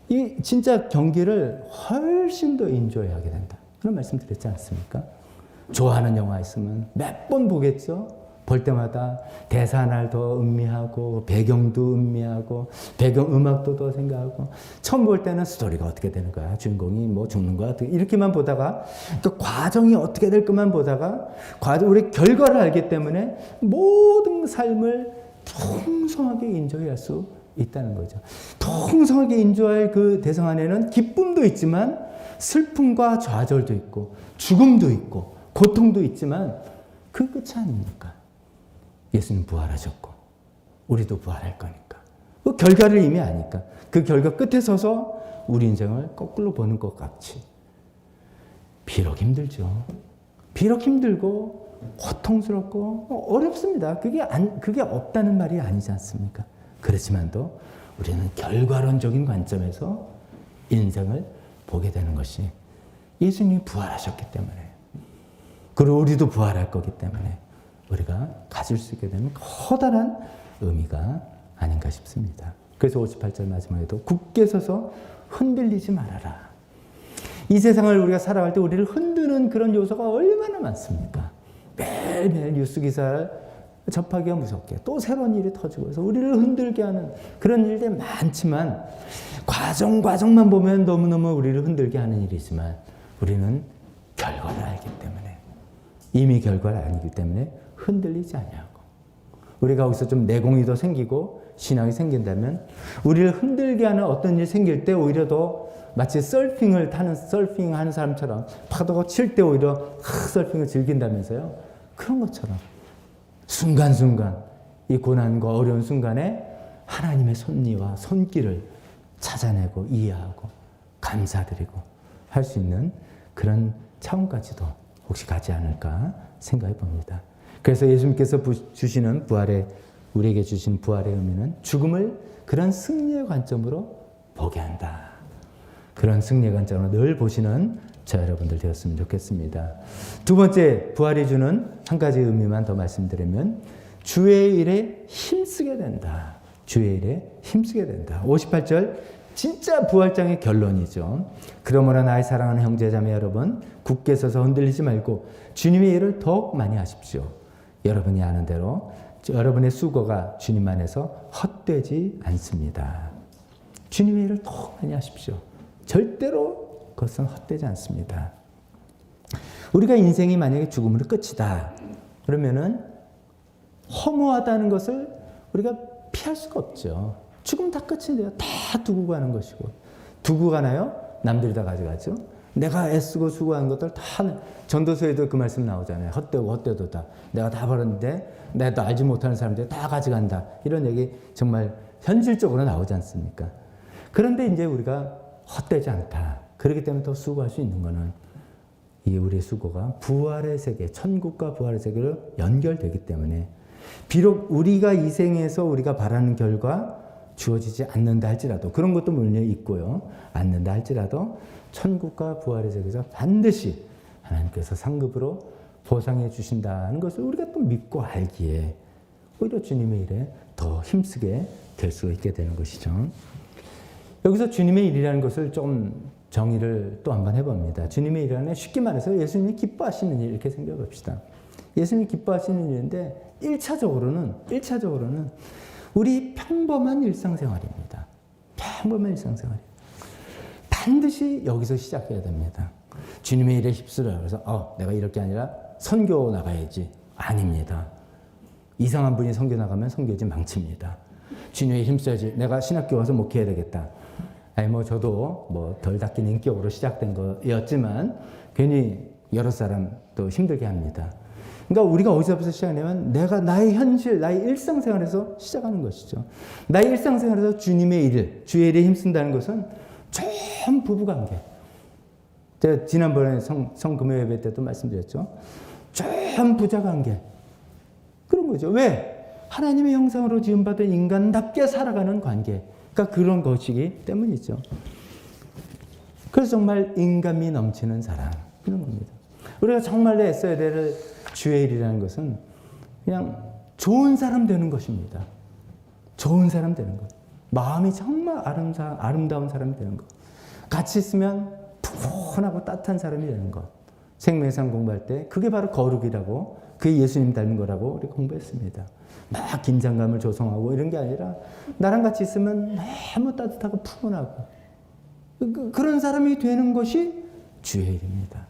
이 진짜 경기를 훨씬 더 인조해하게 된다. 그런 말씀 드렸지 않습니까? 좋아하는 영화 있으면 몇 번 보겠죠? 볼 때마다 대사 하나를 더 음미하고 배경도 음미하고 배경 음악도 더 생각하고 처음 볼 때는 스토리가 어떻게 되는 거야? 주인공이 뭐 죽는 거야? 이렇게만 보다가 또 과정이 어떻게 될 것만 보다가 우리 결과를 알기 때문에 모든 삶을 풍성하게 인조할 수 있다는 거죠. 풍성하게 인조할 그 대상 안에는 기쁨도 있지만 슬픔과 좌절도 있고 죽음도 있고 고통도 있지만 그 끝이 아닙니까? 예수님 부활하셨고 우리도 부활할 거니까 그 결과를 이미 아니까 그 결과 끝에 서서 우리 인생을 거꾸로 보는 것 같이 비록 힘들죠. 비록 힘들고 고통스럽고 어렵습니다. 그게 없다는 말이 아니지 않습니까? 그렇지만도 우리는 결과론적인 관점에서 인생을 보게 되는 것이 예수님이 부활하셨기 때문에 그리고 우리도 부활할 거기 때문에 우리가 가질 수 있게 되는 커다란 의미가 아닌가 싶습니다. 그래서 58절 마지막에도 굳게 서서 흔들리지 말아라. 이 세상을 우리가 살아갈 때 우리를 흔드는 그런 요소가 얼마나 많습니까? 매일매일 뉴스 기사를 접하기가 무섭게 또 새로운 일이 터지고 해서 우리를 흔들게 하는 그런 일들이 많지만 과정만 보면 너무너무 우리를 흔들게 하는 일이지만 우리는 결과를 알기 때문에 이미 결과를 알기 때문에 흔들리지 않냐고. 우리가 거기서 좀 내공이 더 생기고 신앙이 생긴다면 우리를 흔들게 하는 어떤 일이 생길 때 오히려 더 마치 서핑하는 사람처럼 파도가 칠 때 오히려 서핑을 즐긴다면서요. 그런 것처럼 순간순간 이 고난과 어려운 순간에 하나님의 섭리와 손길을 찾아내고 이해하고 감사드리고 할 수 있는 그런 차원까지도 혹시 가지 않을까 생각해 봅니다. 그래서 예수님께서 우리에게 주신 부활의 의미는 죽음을 그런 승리의 관점으로 보게 한다. 그런 승리의 관점으로 늘 보시는 저 여러분들 되었으면 좋겠습니다. 두 번째 부활이 주는 한 가지 의미만 더 말씀드리면 주의 일에 힘쓰게 된다. 주의 일에 힘쓰게 된다. 58절 진짜 부활장의 결론이죠. 그러므로 나의 사랑하는 형제자매 여러분 굳게 서서 흔들리지 말고 주님의 일을 더욱 많이 하십시오. 여러분이 아는 대로 여러분의 수고가 주님 안에서 헛되지 않습니다. 주님의 일을 더욱 많이 하십시오. 절대로 그것은 헛되지 않습니다. 우리가 인생이 만약에 죽음으로 끝이다. 그러면은 허무하다는 것을 우리가 피할 수가 없죠. 죽으면 다 끝인데요. 다 두고 가는 것이고. 두고 가나요? 남들이 다 가져가죠. 내가 애쓰고 수고한 것들 다 전도서에도 그 말씀 나오잖아요. 헛되도 다. 내가 다 벌었는데 내가 또 알지 못하는 사람들이 다 가져간다. 이런 얘기 정말 현실적으로 나오지 않습니까? 그런데 이제 우리가 헛되지 않다. 그렇기 때문에 더 수고할 수 있는 거는 이 우리의 수고가 부활의 세계, 천국과 부활의 세계로 연결되기 때문에 비록 우리가 이 생에서 우리가 바라는 결과 주어지지 않는다 할지라도 그런 것도 물론 있고요. 않는다 할지라도 천국과 부활의 세계에서 반드시 하나님께서 상급으로 보상해 주신다는 것을 우리가 또 믿고 알기에 오히려 주님의 일에 더 힘쓰게 될 수 있게 되는 것이죠. 여기서 주님의 일이라는 것을 좀 정의를 또 한번 해봅니다. 주님의 일이라는 쉽게 말해서 예수님이 기뻐하시는 일 이렇게 생각해 봅시다. 예수님이 기뻐하시는 일인데 1차적으로는 우리 평범한 일상생활입니다. 평범한 일상생활. 반드시 여기서 시작해야 됩니다. 주님의 일에 휩쓸어요. 그래서 내가 이럴 게 아니라 선교 나가야지. 아닙니다. 이상한 분이 선교 나가면 선교지 망칩니다. 주님의 힘써야지. 내가 신학교 와서 목회해야 되겠다. 저도 덜 닦인 인격으로 시작된 거였지만 괜히 여러 사람 또 힘들게 합니다. 그러니까 우리가 어디서부터 시작하냐면 나의 현실, 나의 일상생활에서 시작하는 것이죠. 나의 일상생활에서 주님의 일, 주의 일에 힘쓴다는 것은 전 부부관계. 제가 지난번에 성금요 예배 때도 말씀드렸죠. 전 부자관계. 그런 거죠. 왜? 하나님의 형상으로 지음받은 인간답게 살아가는 관계. 그러니까 그런 것이기 때문이죠. 그래서 정말 인간미 넘치는 사랑. 그런 겁니다. 우리가 정말 애써야 될 주의 일이라는 것은 그냥 좋은 사람 되는 것입니다. 좋은 사람 되는 것. 마음이 정말 아름다운 사람이 되는 것. 같이 있으면 푸근하고 따뜻한 사람이 되는 것. 생명상 공부할 때 그게 바로 거룩이라고, 그게 예수님 닮은 거라고 우리 공부했습니다. 막 긴장감을 조성하고 이런 게 아니라 나랑 같이 있으면 너무 따뜻하고 푸근하고 그런 사람이 되는 것이 주의 일입니다.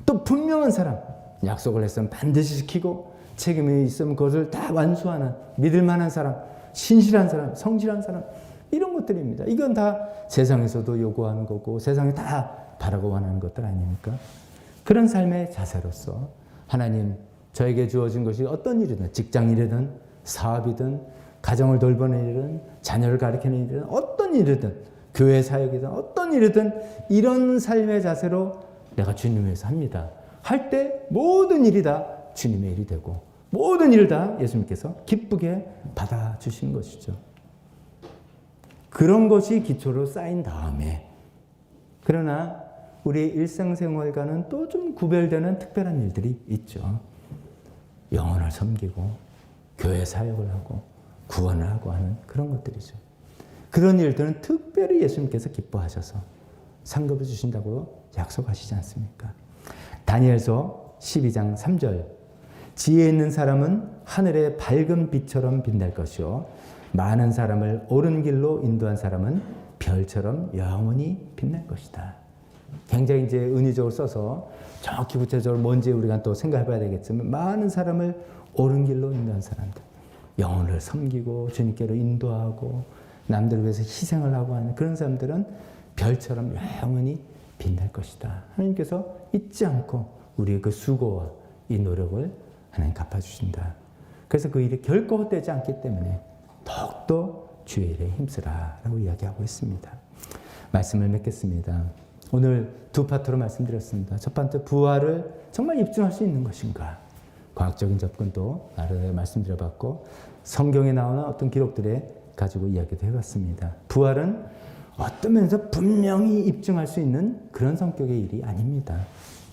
또 분명한 사람, 약속을 했으면 반드시 지키고 책임이 있으면 그것을 다 완수하는 믿을 만한 사람, 신실한 사람, 성실한 사람, 이런 것들입니다. 이건 다 세상에서도 요구하는 거고 세상이 다 바라고 원하는 것들 아닙니까? 그런 삶의 자세로서 하나님 저에게 주어진 것이 어떤 일이든, 직장일이든 사업이든 가정을 돌보는 일이든 자녀를 가르치는 일이든 어떤 일이든 교회 사역이든 어떤 일이든 이런 삶의 자세로 내가 주님 위해서 합니다. 할 때 모든 일이 다 주님의 일이 되고 모든 일을 다 예수님께서 기쁘게 받아주시는 것이죠. 그런 것이 기초로 쌓인 다음에, 그러나 우리 일상생활과는 또 좀 구별되는 특별한 일들이 있죠. 영혼을 섬기고 교회 사역을 하고 구원을 하고 하는 그런 것들이죠. 그런 일들은 특별히 예수님께서 기뻐하셔서 상급을 주신다고 약속하시지 않습니까? 다니엘서 12장 3절, 지혜 있는 사람은 하늘의 밝은 빛처럼 빛날 것이요 많은 사람을 옳은 길로 인도한 사람은 별처럼 영원히 빛날 것이다. 굉장히 이제 은유적으로 써서 정확히 구체적으로 뭔지 우리가 또 생각해 봐야 되겠지만, 많은 사람을 옳은 길로 인도한 사람들, 영혼을 섬기고 주님께로 인도하고 남들을 위해서 희생을 하고 하는 그런 사람들은 별처럼 영원히 빛날 것이다. 하나님께서 잊지 않고 우리의 그 수고와 이 노력을 하나님 갚아주신다. 그래서 그 일이 결코 헛되지 않기 때문에 더욱더 주의 일에 힘쓰라 라고 이야기하고 있습니다. 말씀을 맺겠습니다. 오늘 두 파트로 말씀드렸습니다. 첫 번째, 부활을 정말 입증할 수 있는 것인가? 과학적인 접근도 나름대로 말씀드려봤고 성경에 나오는 어떤 기록들에 가지고 이야기도 해봤습니다. 부활은 어떤 면에서 분명히 입증할 수 있는 그런 성격의 일이 아닙니다.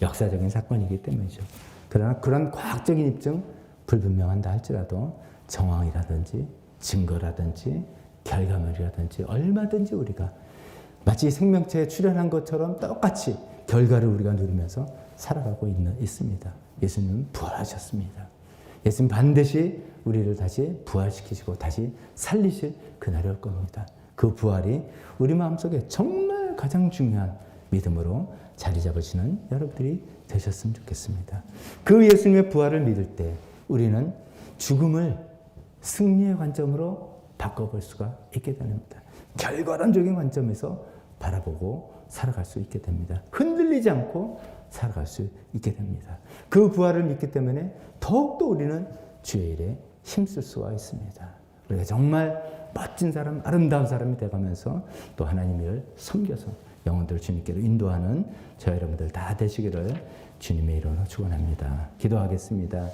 역사적인 사건이기 때문이죠. 그러나 그런 과학적인 입증 불분명한다 할지라도 정황이라든지 증거라든지 결과물이라든지 얼마든지 우리가 마치 생명체에 출현한 것처럼 똑같이 결과를 우리가 누리면서 살아가고 있습니다. 예수님은 부활하셨습니다. 예수님 반드시 우리를 다시 부활시키시고 다시 살리실 그날이 올 겁니다. 그 부활이 우리 마음속에 정말 가장 중요한 믿음으로 자리 잡으시는 여러분들이 되셨으면 좋겠습니다. 그 예수님의 부활을 믿을 때 우리는 죽음을 승리의 관점으로 바꿔볼 수가 있게 됩니다. 결과론적인 관점에서 바라보고 살아갈 수 있게 됩니다. 흔들리지 않고 살아갈 수 있게 됩니다. 그 부활을 믿기 때문에 더욱더 우리는 주의 일에 힘쓸 수가 있습니다. 우리가 정말 멋진 사람, 아름다운 사람이 되어가면서 또 하나님의 일을 섬겨서 영혼들을 주님께로 인도하는 저 여러분들 다 되시기를 주님의 이름으로 축원합니다. 기도하겠습니다.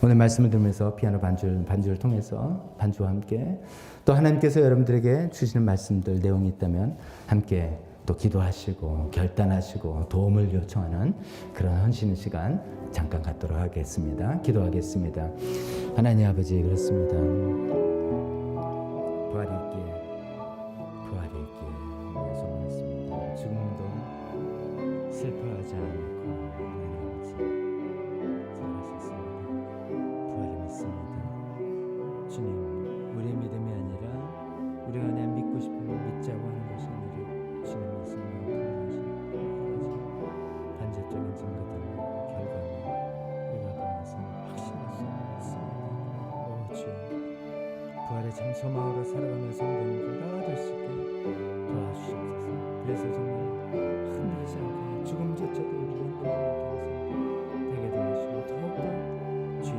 오늘 말씀을 들으면서 피아노 반주를 통해서 반주와 함께 또 하나님께서 여러분들에게 주시는 말씀들 내용이 있다면 함께 또 기도하시고 결단하시고 도움을 요청하는 그런 헌신의 시간 잠깐 갖도록 하겠습니다. 기도하겠습니다. 하나님 아버지, 그렇습니다. 부활이 있기에 소망했습니다. 죽음도 슬퍼하지 않고 부활을 믿습니다. 주님, 우리의 믿음이 아니라 우리가 그냥 믿고 싶으면 믿자고 하는 것이 아니라 주님의 말씀으로 부활하신 반대적인 증거들과 결과를 우리가 보면서 확신할 수 있습니다. 오 주여, 부활의 참 소망으로 살아가는 성도님들 다 될 수 있게 도와주시옵소서. 그래서 정말 흔들리지 않고 죽음조차도 우리를 흔들지 못하면서 되게 도와주시고 더욱더 주의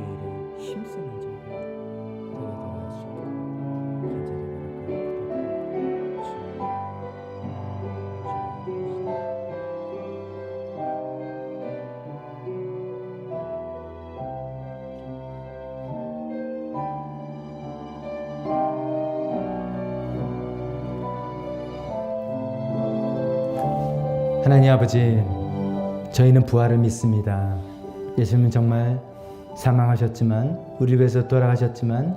하나님 아버지, 저희는 부활을 믿습니다. 예수님은 정말 사망하셨지만, 우리를 위해서 돌아가셨지만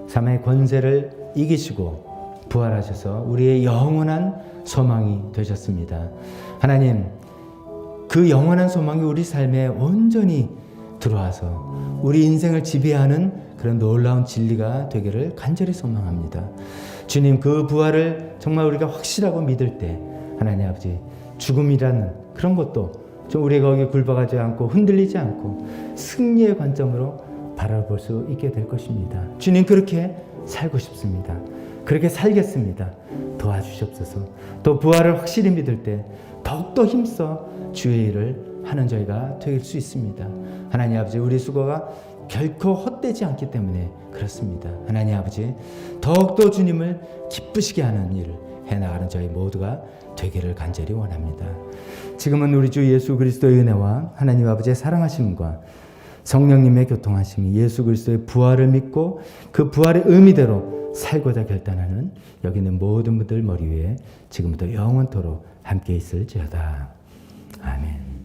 사망의 권세를 이기시고 부활하셔서 우리의 영원한 소망이 되셨습니다. 하나님, 그 영원한 소망이 우리 삶에 온전히 들어와서 우리 인생을 지배하는 그런 놀라운 진리가 되기를 간절히 소망합니다. 주님, 그 부활을 정말 우리가 확실하고 믿을 때 하나님 아버지, 죽음이라는 그런 것도 좀 우리가 거기에 굴복하지 않고 흔들리지 않고 승리의 관점으로 바라볼 수 있게 될 것입니다. 주님, 그렇게 살고 싶습니다. 그렇게 살겠습니다. 도와주시옵소서. 또 부활을 확실히 믿을 때 더욱더 힘써 주의 일을 하는 저희가 될 수 있습니다. 하나님 아버지, 우리 수고가 결코 헛되지 않기 때문에 그렇습니다. 하나님 아버지, 더욱더 주님을 기쁘시게 하는 일을 해나가는 저희 모두가 되기를 간절히 원합니다. 지금은 우리 주 예수 그리스도의 은혜와 하나님 아버지의 사랑하심과 성령님의 교통하심이 예수 그리스도의 부활을 믿고 그 부활의 의미대로 살고자 결단하는 여기 있는 모든 분들 머리 위에 지금부터 영원토록 함께 있을지어다. 아멘.